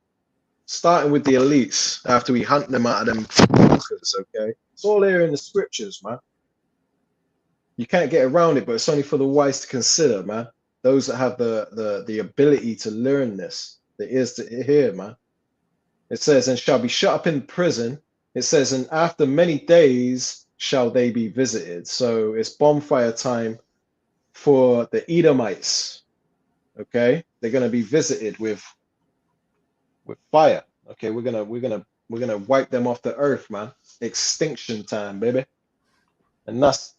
starting with the elites after we hunt them out of them bunkers, okay? It's all here in the scriptures, man. You can't get around it, but it's only for the wise to consider, man. Those that have the ability to learn this, the ears to hear, man. It says, and shall be shut up in prison. It says, and after many days shall they be visited. So it's bonfire time for the Edomites. Okay, they're gonna be visited with fire. Okay, we're gonna wipe them off the earth, man. Extinction time, baby. And that's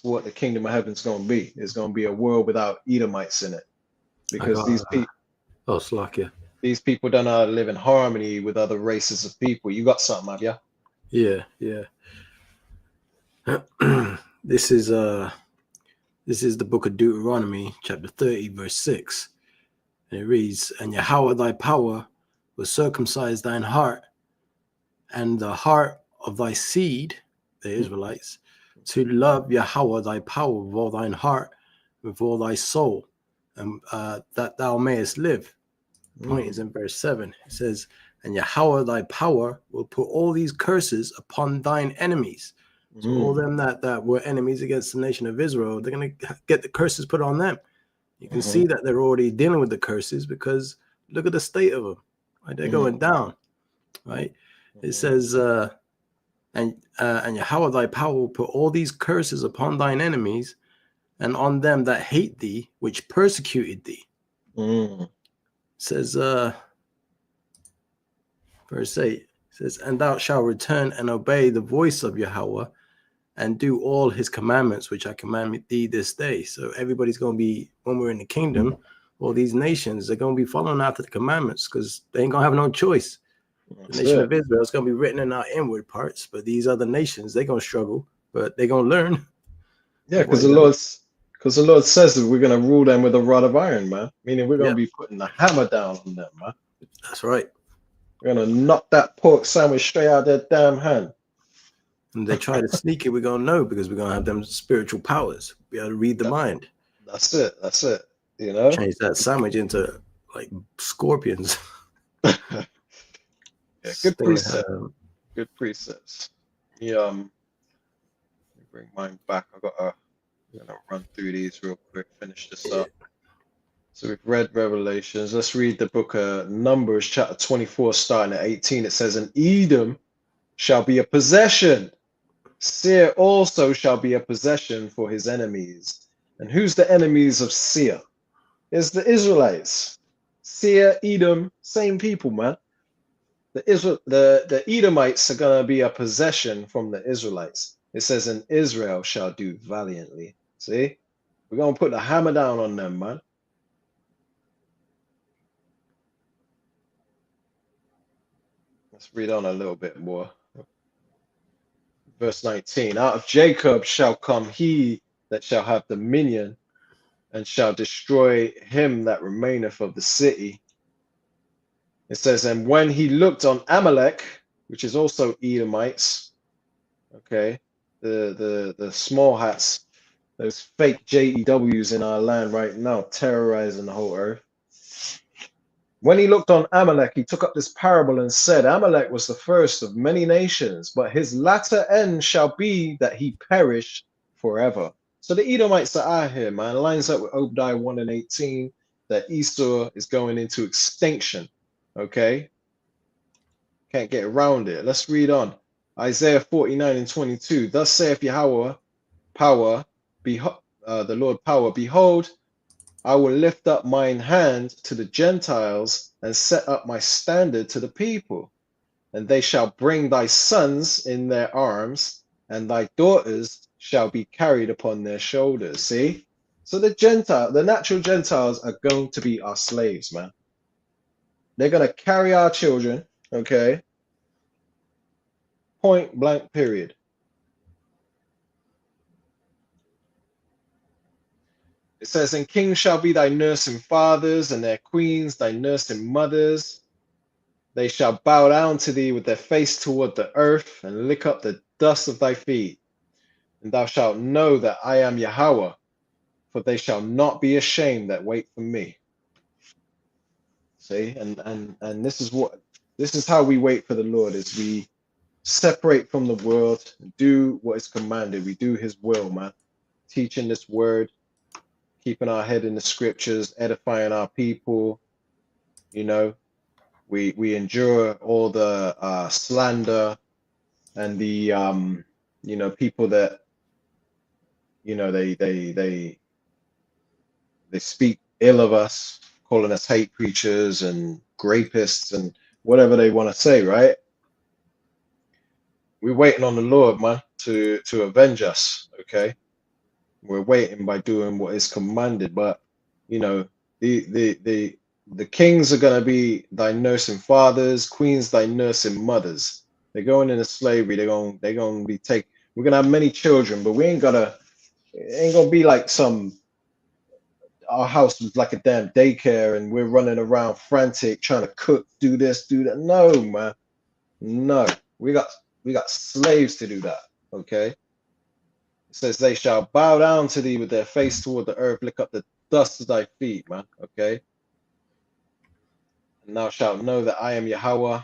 what the kingdom of heaven's gonna be. It's gonna be a world without Edomites in it, because these people. Oh, Slakia. These people don't know how to live in harmony with other races of people. You got something, have you? Yeah. This is the book of Deuteronomy, chapter 30, verse 6. And it reads, and Yahweh thy power will circumcise thine heart and the heart of thy seed, the Israelites, to love Yahweh thy power with all thine heart, with all thy soul, and that thou mayest live. The point is in verse 7. It says, and Yahweh thy power will put all these curses upon thine enemies. So all them that were enemies against the nation of Israel, they're going to get the curses put on them. You can see that they're already dealing with the curses because look at the state of them. Right? They're going down. Right? It says, and Yahweh thy power will put all these curses upon thine enemies and on them that hate thee, which persecuted thee. It says, verse 8 says, and thou shalt return and obey the voice of Yahweh and do all his commandments, which I command thee this day. So everybody's going to be, when we're in the kingdom, all these nations, they're going to be following after the commandments because they ain't going to have no choice. The nation of Israel is going to be written in our inward parts, but these other nations, they're going to struggle, but they're going to learn. Yeah, because the Lord says that we're going to rule them with a rod of iron, man. Meaning we're going to be putting the hammer down on them, man. That's right. We're going to knock that pork sandwich straight out of their damn hand. And they try to sneak it, we're going to know because we're going to have them spiritual powers. Be able to read the mind. That's it. That's it. You know? Change that sandwich into like scorpions. Yeah, good precept. Good precepts. Let me bring mine back. I'm gonna run through these real quick, finish this up. So we've read Revelations. Let's read the book of Numbers, chapter 24, starting at 18. It says, and Edom shall be a possession. Seir also shall be a possession for his enemies. And who's the enemies of Seir? It's the Israelites. Seir, Edom, same people, man. The Edomites are going to be a possession from the Israelites. It says, and Israel shall do valiantly. See? We're going to put the hammer down on them, man. Let's read on a little bit more. Verse 19, out of Jacob shall come he that shall have dominion and shall destroy him that remaineth of the city. It says, and when he looked on Amalek, which is also Edomites, okay, the small hats, those fake JEWs in our land right now, terrorizing the whole earth. When he looked on Amalek, he took up this parable and said, Amalek was the first of many nations, but his latter end shall be that he perish forever. So the Edomites are out here, man. It lines up with Obadiah 1 and 18, that Esau is going into extinction. Okay, can't get around it. Let's read on. Isaiah 49 and 22. Thus saith Yahweh, power, the Lord power, behold, I will lift up mine hand to the Gentiles and set up my standard to the people. And they shall bring thy sons in their arms, and thy daughters shall be carried upon their shoulders. See? So the natural Gentiles are going to be our slaves, man. They're going to carry our children, okay? Point blank, period. It says, and kings shall be thy nursing fathers, and their queens thy nursing mothers. They shall bow down to thee with their face toward the earth, and lick up the dust of thy feet. And thou shalt know that I am Yahweh, for they shall not be ashamed that wait for me. See, and this is how we wait for the Lord, is we separate from the world and do what is commanded. We do his will, man. Teaching this word, keeping our head in the scriptures, edifying our people. You know, we endure all the slander and the people that they speak ill of us, calling us hate preachers and grapists and whatever they want to say, right? We're waiting on the Lord, man, to avenge us, okay? We're waiting by doing what is commanded, but you know, the kings are gonna be thy nursing fathers, queens thy nursing mothers. They're going into slavery. They're gonna be we're gonna have many children, but it ain't gonna be like our house was like a damn daycare and we're running around frantic trying to cook, do this, do that. No, man. No. We got slaves to do that. Okay. It says they shall bow down to thee with their face toward the earth, lick up the dust of thy feet, man. Okay. And thou shalt know that I am Yahweh.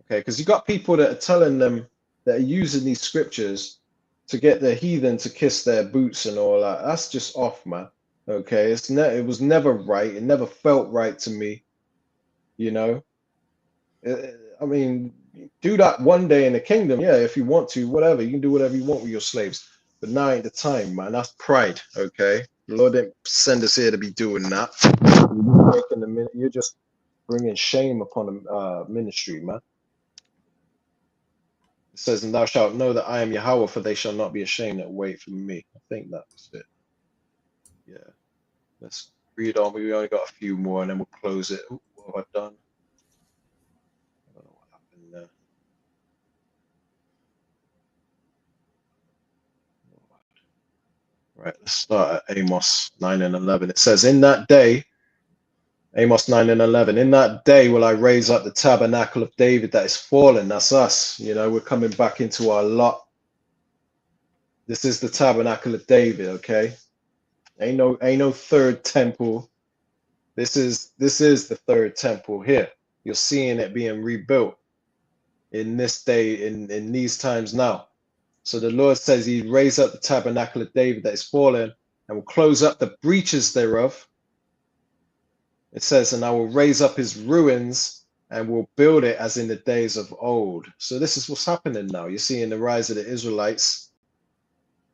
Okay, because you got people that are telling them, that are using these scriptures to get the heathen to kiss their boots and all that. That's just off, man. Okay, it was never right. It never felt right to me, you know. I mean, do that one day in the kingdom, yeah, if you want to, whatever. You can do whatever you want with your slaves. But now ain't the time, man. That's pride, okay? The Lord didn't send us here to be doing that. You're just bringing shame upon the ministry, man. It says, and thou shalt know that I am Yahweh, for they shall not be ashamed that wait for me. I think that was it. Yeah. Let's read on. We only got a few more and then we'll close it. Ooh, what have I done? I don't know what happened there. Right, let's start at Amos 9 and 11. It says, in that day, Amos 9 and 11, in that day will I raise up the tabernacle of David that is fallen. That's us. You know, we're coming back into our lot. This is the tabernacle of David, okay? Ain't no third temple. This is the third temple here. You're seeing it being rebuilt in this day, in these times now. So the Lord says he raised up the tabernacle of David that is fallen and will close up the breaches thereof. It says, and I will raise up his ruins and will build it as in the days of old. So this is what's happening now. You're seeing the rise of the Israelites,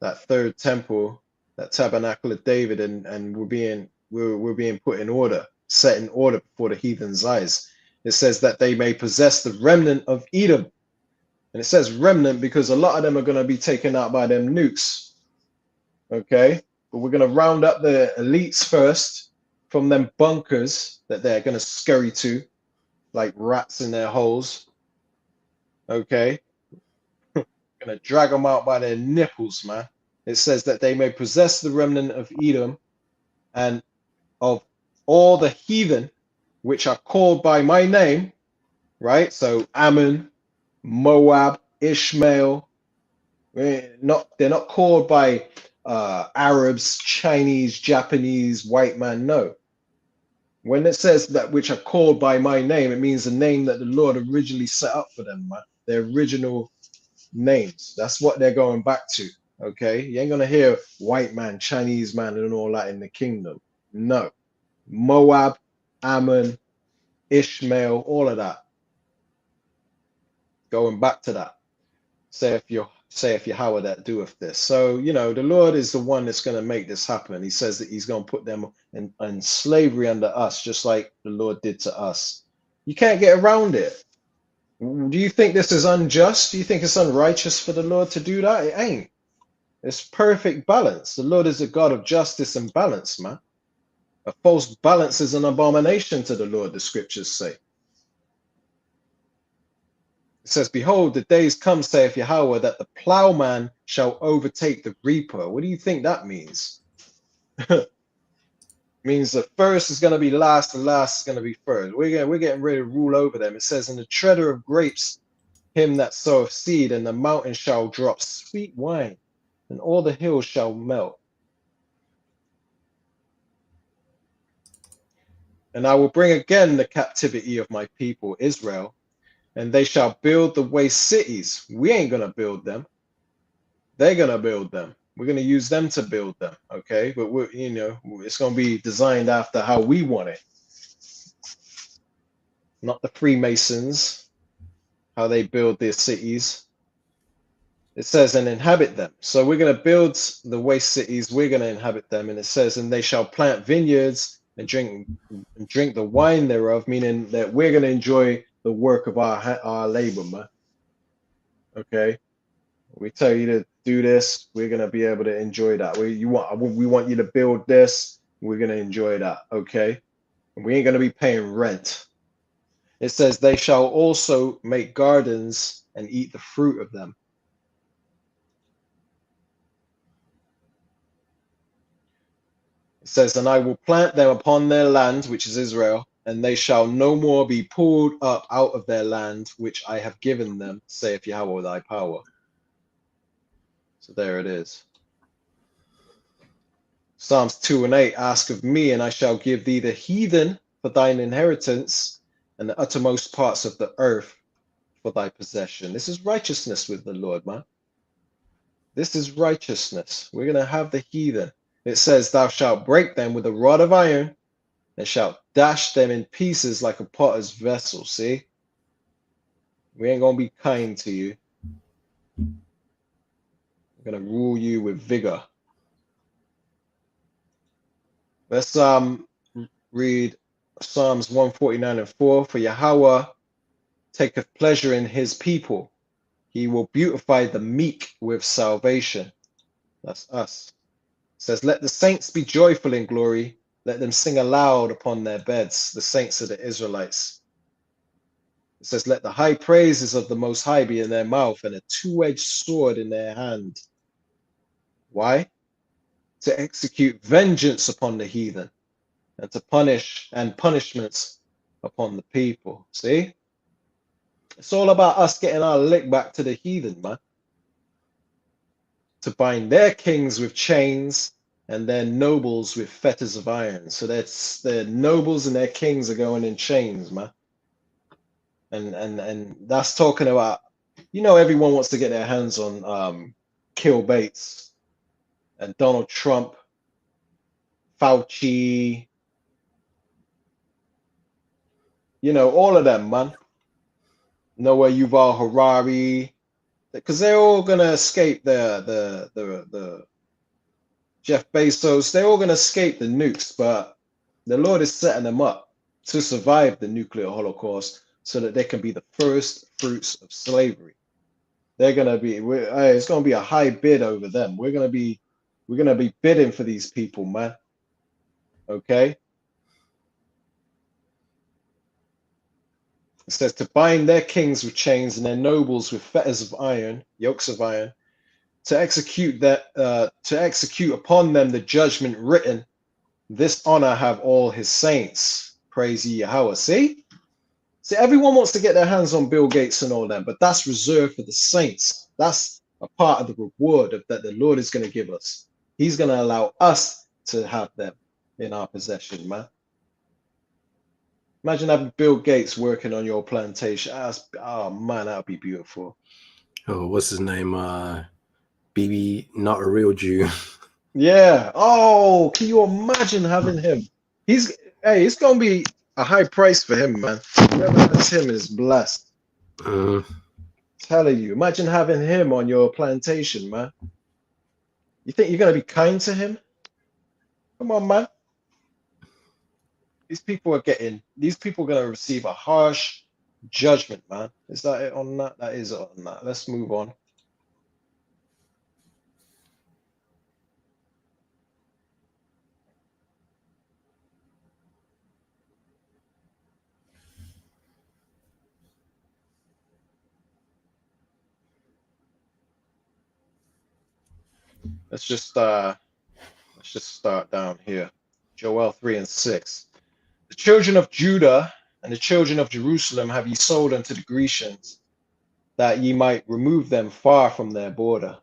that third temple, that tabernacle of David, and we're being put in order, set in order before the heathen's eyes. It says that they may possess the remnant of Edom. And it says remnant because a lot of them are going to be taken out by them nukes. Okay? But we're going to round up the elites first from them bunkers that they're going to scurry to like rats in their holes. Okay? Going to drag them out by their nipples, man. It says that they may possess the remnant of Edom and of all the heathen which are called by my name, right? So Ammon, Moab, Ishmael. They're not called by Arabs, Chinese, Japanese, white man. No. When it says that which are called by my name, it means the name that the Lord originally set up for them, man. Their original names. That's what they're going back to. Okay, you ain't gonna hear white man, Chinese man, and all that in the kingdom. No. Moab, Ammon, Ishmael, all of that. Going back to that. Saith Yahweh that doeth this. So, you know, the Lord is the one that's going to make this happen. He says that he's going to put them in slavery under us, just like the Lord did to us. You can't get around it. Do you think this is unjust? Do you think it's unrighteous for the Lord to do that? It ain't. It's perfect balance. The Lord is a God of justice and balance, man. A false balance is an abomination to the Lord, the scriptures say. It says, behold, the days come, saith Yahweh, that the plowman shall overtake the reaper. What do you think that means? It means the first is going to be last, the last is going to be first. We're getting ready to rule over them. It says, and the treader of grapes, him that soweth seed, and the mountain shall drop sweet wine, and all the hills shall melt. And I will bring again the captivity of my people, Israel, and they shall build the waste cities. We ain't going to build them. They're going to build them. We're going to use them to build them. Okay. But we're, you know, it's going to be designed after how we want it. Not the Freemasons, how they build their cities. It says, and inhabit them. So we're going to build the waste cities. We're going to inhabit them. And it says, and they shall plant vineyards and drink the wine thereof, meaning that we're going to enjoy the work of our labor, man. Okay, we tell you to do this, we're gonna be able to enjoy that. We want you to build this, we're gonna enjoy that. Okay, and we ain't gonna be paying rent. It says they shall also make gardens and eat the fruit of them. It says, and I will plant them upon their land, which is Israel, and they shall no more be pulled up out of their land, which I have given them, saith Yahweh thy power. So there it is. Psalms 2 and 8, ask of me, and I shall give thee the heathen for thine inheritance, and the uttermost parts of the earth for thy possession. This is righteousness with the Lord, man. This is righteousness. We're going to have the heathen. It says, thou shalt break them with a rod of iron and shalt dash them in pieces like a potter's vessel. See? We ain't going to be kind to you. We're going to rule you with vigor. Let's read Psalms 149:4. For Yahweh taketh pleasure in his people. He will beautify the meek with salvation. That's us. It says, let the saints be joyful in glory. Let them sing aloud upon their beds, the saints of the Israelites. It says, let the high praises of the Most High be in their mouth and a two-edged sword in their hand. Why? To execute vengeance upon the heathen and to punish and punishments upon the people. See? It's all about us getting our lick back to the heathen, man. To bind their kings with chains and their nobles with fetters of iron. So that's their nobles and their kings are going in chains, man. And that's talking about, you know, everyone wants to get their hands on Kill Bates and Donald Trump, Fauci, you know, all of them, man. Noah Yuval Harari, because they're all gonna escape the Jeff Bezos. They're all gonna escape the nukes, but the Lord is setting them up to survive the nuclear holocaust, so that they can be the first fruits of slavery. They're gonna be. It's gonna be a high bid over them. We're gonna be bidding for these people, man. Okay. It says to bind their kings with chains and their nobles with fetters of iron, yokes of iron, to execute upon them the judgment written. This honor have all his saints. Praise ye Yahweh. See, everyone wants to get their hands on Bill Gates and all that, but that's reserved for the saints. That's a part of the reward that the Lord is going to give us. He's going to allow us to have them in our possession, man. Imagine having Bill Gates working on your plantation. Oh man, that would be beautiful. Oh, what's his name? BB, not a real Jew. Yeah. Oh, can you imagine having him? It's gonna be a high price for him, man. Whoever has him is blessed. Telling you, imagine having him on your plantation, man. You think you're gonna be kind to him? Come on, man. These people are going to receive a harsh judgment, man. Is that it on that? That is it on that. Let's move on. Let's just start down here. Joel 3:6. The children of Judah and the children of Jerusalem have ye sold unto the Grecians, that ye might remove them far from their border.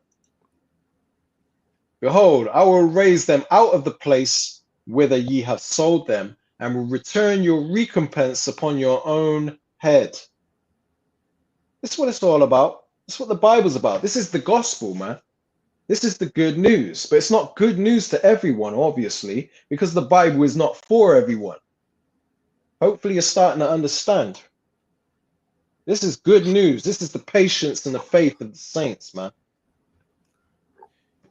Behold, I will raise them out of the place whither ye have sold them, and will return your recompense upon your own head. This is what it's all about. This is what the Bible's about. This is the gospel, man. This is the good news. But it's not good news to everyone, obviously, because the Bible is not for everyone. Hopefully you're starting to understand. This is good news. This is the patience and the faith of the saints, man.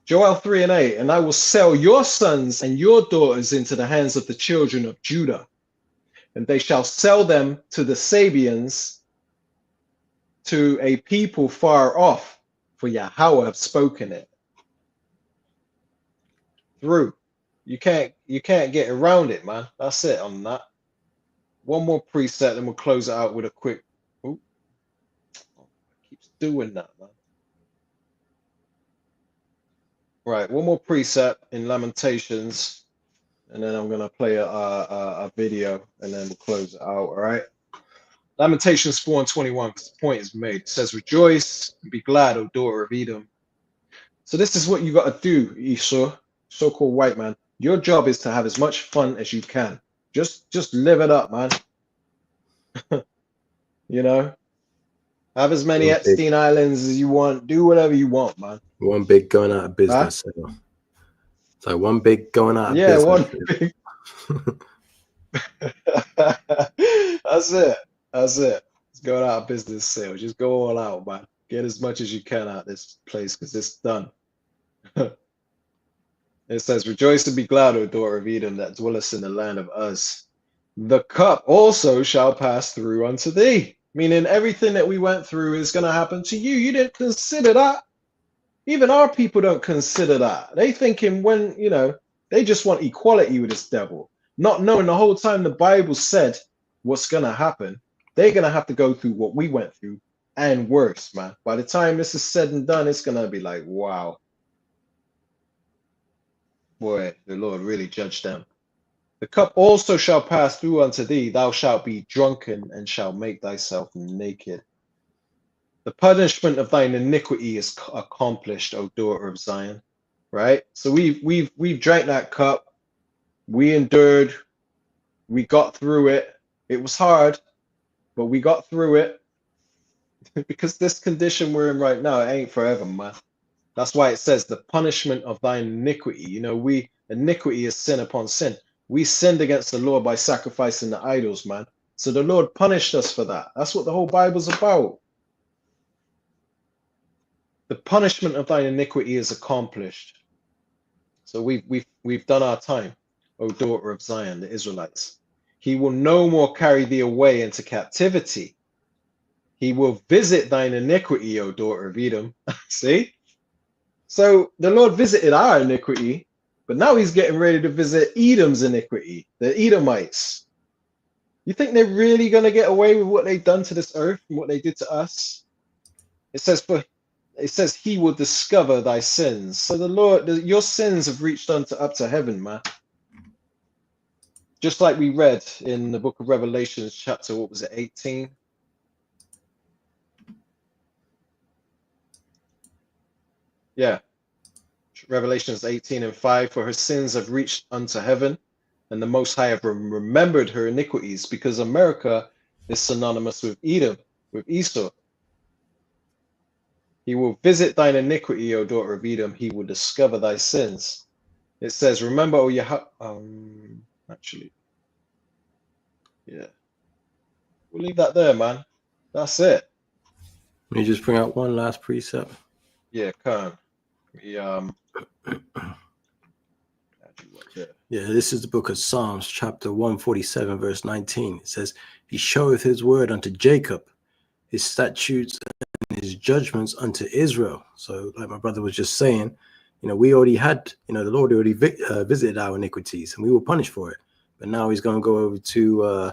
Joel 3:8, and I will sell your sons and your daughters into the hands of the children of Judah, and they shall sell them to the Sabians, to a people far off, for Yahweh have spoken it. Through. You can't get around it, man. That's it on that. One more preset, and we'll close it out with a quick. Ooh. Oh, keeps doing that, man. Right, one more preset in Lamentations, and then I'm gonna play a video, and then we'll close it out. All right. Lamentations 4:21, because the point is made. It says, "Rejoice and be glad, O daughter of Edom." So this is what you got to do, Esau, so-called white man. Your job is to have as much fun as you can. Just live it up, man. You know, have as many Epstein Islands as you want. Do whatever you want, man. One big going out of business. So one big going out of Yeah, business. one big. That's it. That's it. It's going out of business sale. Just go all out, man. Get as much as you can out of this place because it's done. It says, Rejoice and be glad, O daughter of Edom, that dwellest in the land of Uz. The cup also shall pass through unto thee. Meaning everything that we went through is going to happen to you. You didn't consider that. Even our people don't consider that. They thinking when, they just want equality with this devil, not knowing the whole time the Bible said what's going to happen. They're going to have to go through what we went through and worse, man. By the time this is said and done, it's going to be like, wow. Boy, the Lord really judged them. The cup also shall pass through unto thee. Thou shalt be drunken and shalt make thyself naked. The punishment of thine iniquity is accomplished, O daughter of Zion. Right? So we've drank that cup. We endured. We got through it. It was hard, but we got through it. Because this condition we're in right now, it ain't forever, man. That's why it says the punishment of thine iniquity. Iniquity is sin upon sin. We sinned against the Lord by sacrificing the idols, man. So the Lord punished us for that. That's what the whole Bible's about. The punishment of thine iniquity is accomplished. So we've done our time, O daughter of Zion, the Israelites. He will no more carry thee away into captivity. He will visit thine iniquity, O daughter of Edom. See? So the Lord visited our iniquity, but now he's getting ready to visit Edom's iniquity, the Edomites. You think they're really going to get away with what they've done to this earth and what they did to us? It says he will discover thy sins. So the Lord, your sins have reached up to heaven, man. Just like we read in the book of Revelations, chapter, 18? Yeah. Revelations 18:5, for her sins have reached unto heaven, and the Most High have remembered her iniquities, because America is synonymous with Edom, with Esau. He will visit thine iniquity, O daughter of Edom. He will discover thy sins. It says, remember, O actually, yeah. We'll leave that there, man. That's it. Let me just bring out one last precept. Yeah, Khan. Yeah, this is the book of Psalms, chapter 147, verse 19. It says, He showeth his word unto Jacob, his statutes and his judgments unto Israel. So, like my brother was just saying, we already had, the Lord already visited our iniquities, and we were punished for it. But now he's going to go over to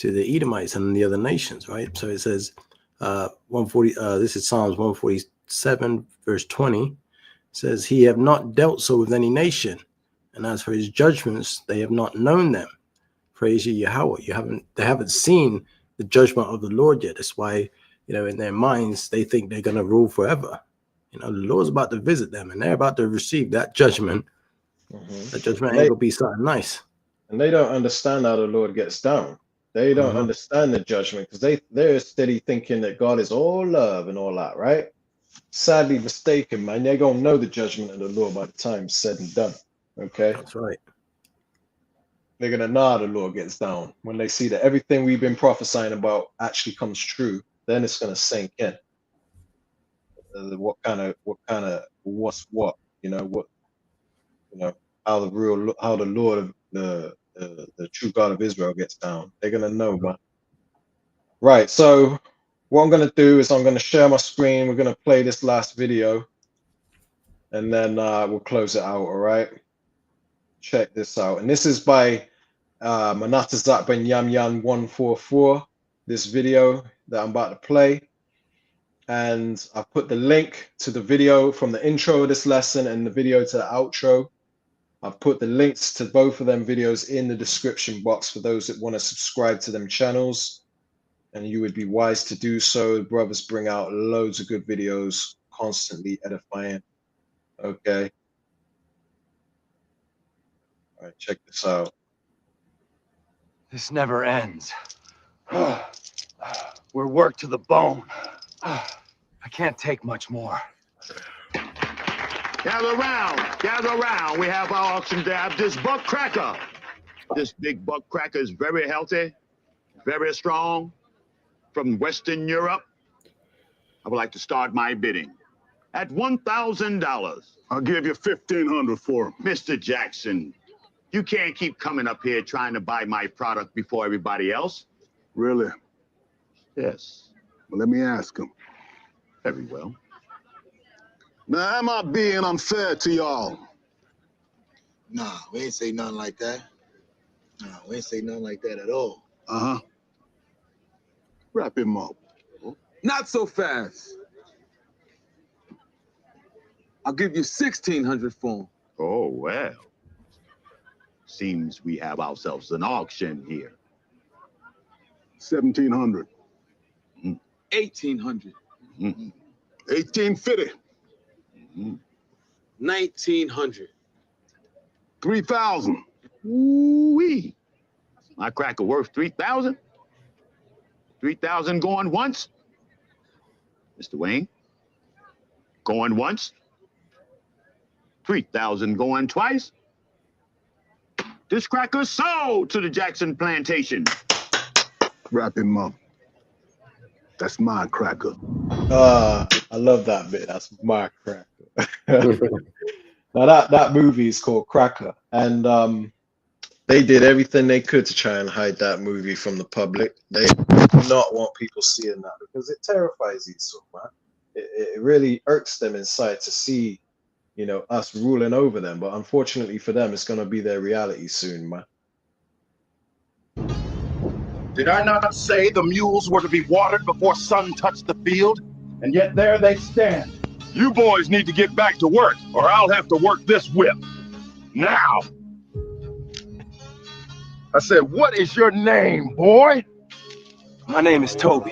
the Edomites and the other nations, right? So it says, 140. This is Psalms 147, verse 20. It says, He have not dealt so with any nation, and as for his judgments, they have not known them. Praise ye Yahweh. They haven't seen the judgment of the Lord yet. That's why, in their minds, they think they're going to rule forever. The Lord's about to visit them, and they're about to receive that judgment. Mm-hmm. That judgment ain't going to be something nice. And they don't understand how the Lord gets down. They don't understand the judgment, because they're steady thinking that God is all love and all that, right? Sadly mistaken, man. They're going to know the judgment of the Lord by the time it's said and done. Okay? That's right. They're going to know how the Lord gets down. When they see that everything we've been prophesying about actually comes true, then it's going to sink in. What's what, how the Lord of the true God of Israel gets down. They're going to know, man. Right. So what I'm going to do is I'm going to share my screen. We're going to play this last video, and then we'll close it out. All right. Check this out. And this is by Manatazak Ben Yamyan 144. This video that I'm about to play. And I've put the link to the video from the intro of this lesson and the video to the outro. I've put the links to both of them videos in the description box for those that want to subscribe to them channels. And you would be wise to do so. The brothers bring out loads of good videos, constantly edifying. Okay. All right, check this out. This never ends. We're worked to the bone. I can't take much more. Gather around. We have our auction to have this buck cracker. This big buck cracker is very healthy, very strong, from Western Europe. I would like to start my bidding at $1,000. I'll give you $1,500 for him. Mr. Jackson, you can't keep coming up here trying to buy my product before everybody else. Really? Yes, Well, let me ask him. very well. Now, am I being unfair to y'all? Nah, we ain't say nothing like that. Nah, we ain't say nothing like that at all. Uh-huh. Wrap him up. Not so fast. I'll give you 1,600 for him. Oh, well. Seems we have ourselves an auction here. 1,700. 1,800. 1,850. 1,900. 3,000. Ooh-wee. My cracker worth 3,000? 3,000 going once? Mr. Wayne? Going once? 3,000 going twice? This cracker's sold to the Jackson plantation. Wrap him up. That's my cracker. I love that bit. That's my cracker. Now that movie is called Cracker, and they did everything they could to try and hide that movie from the public. They do not want people seeing that because it terrifies Esau, man. It really irks them inside to see, you know, us ruling over them. But unfortunately for them, it's gonna be their reality soon, man. Did I not say the mules were to be watered before sun touched the field? And yet there they stand. You boys need to get back to work, or I'll have to work this whip. Now! I said, what is your name, boy? My name is Toby.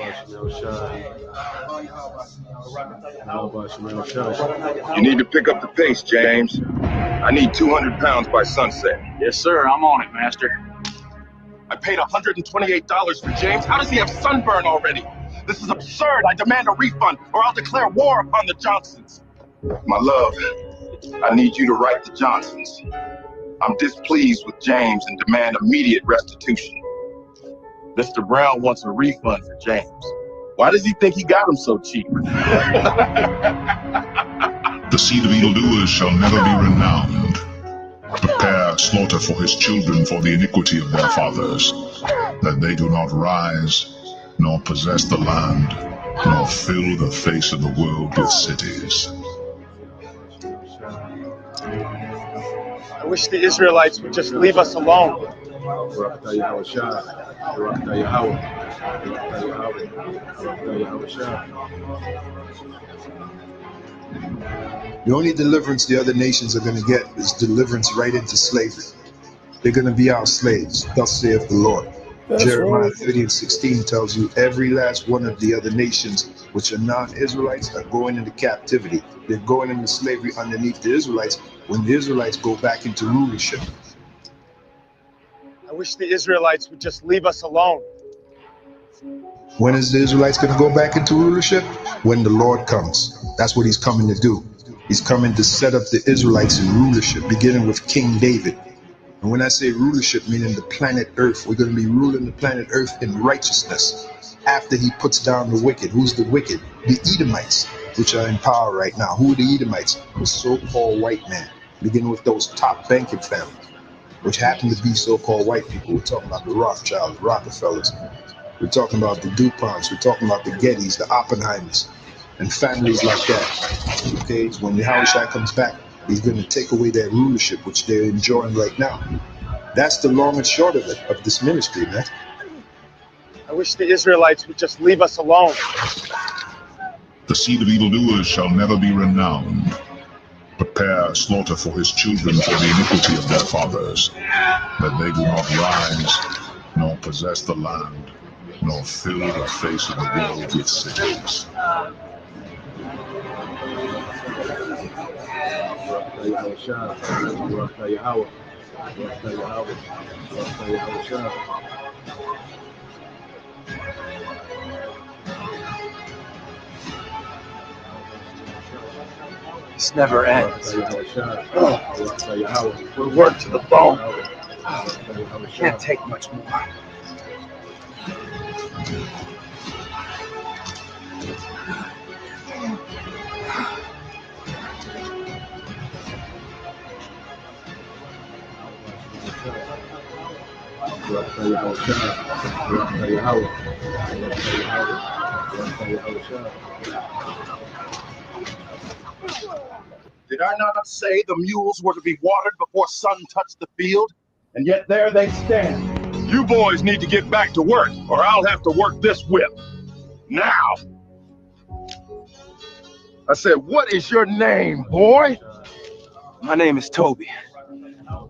You need to pick up the pace, James. I need 200 pounds by sunset. Yes, sir. I'm on it, Master. I paid $128 for James. How does he have sunburn already? This is absurd. I demand a refund, or I'll declare war upon the Johnsons. My love, I need you to write the Johnsons. I'm displeased with James and demand immediate restitution. Mr. Brown wants a refund for James. Why does he think he got him so cheap? The seed of evildoers shall never be renowned. Prepare slaughter for his children for the iniquity of their fathers, that they do not rise, nor possess the land, nor fill the face of the world with cities. I wish the Israelites would just leave us alone. The only deliverance the other nations are going to get is deliverance right into slavery. They're going to be our slaves, thus saith the Lord. Jeremiah 30:16 tells you every last one of the other nations which are non-Israelites are going into captivity. They're going into slavery underneath the Israelites when the Israelites go back into rulership. I wish the Israelites would just leave us alone. When is the Israelites going to go back into rulership? When the Lord comes. That's what he's coming to do. He's coming to set up the Israelites in rulership, beginning with King David. And when I say rulership, meaning the planet Earth, we're going to be ruling the planet Earth in righteousness after he puts down the wicked. Who's the wicked? The Edomites, which are in power right now. Who are the Edomites? The so-called white man, beginning with those top banking families, which happen to be so-called white people. We're talking about the Rothschilds, the Rockefellers. We're talking about the DuPonts. We're talking about the Gettys, the Oppenheimers, and families like that. Okay, so when Yahushua comes back, he's going to take away their rulership, which they're enjoying right now. That's the long and short of it, of this ministry, man. I wish the Israelites would just leave us alone. The seed of evildoers shall never be renowned. Prepare slaughter for his children for the iniquity of their fathers, that they do not rise, nor possess the land, nor fill the face of the world with cities. This never ends. We're worked to the bone. Can't take much more. Did I not say the mules were to be watered before sun touched the field? And yet there they stand. You boys need to get back to work, or I'll have to work this whip. Now! I said, what is your name, boy? My name is Toby. I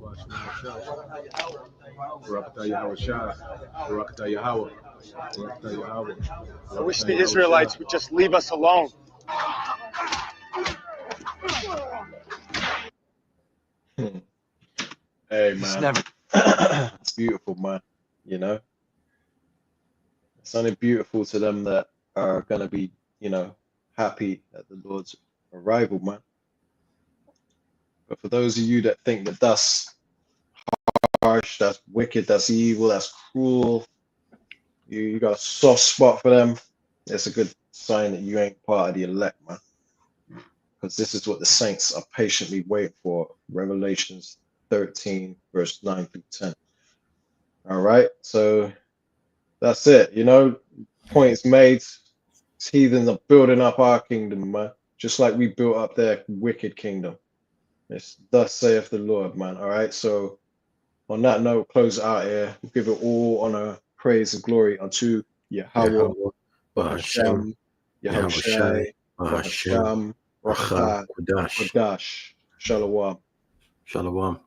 wish the Israelites would just leave us alone. Hey, It's man. never. It's beautiful, man. You know, it's only beautiful to them that are going to be, you know, happy at the Lord's arrival, man. But for those of you that think that that's harsh, that's wicked, that's evil, that's cruel, you got a soft spot for them, it's a good sign that you ain't part of the elect, man. Because this is what the saints are patiently waiting for. Revelations 13, verse 9 through 10. All right, so that's it. You know, points made. Heathens are building up our kingdom, man, just like we built up their wicked kingdom. It's thus saith the Lord, man. All right, so on that note, close it out here. We'll give it all honor, praise, and glory unto Yahweh, Bahashem, Yahushai, Bahashem, Bahasham, Racha, Kodash. Kodash, Shalom. Shalom.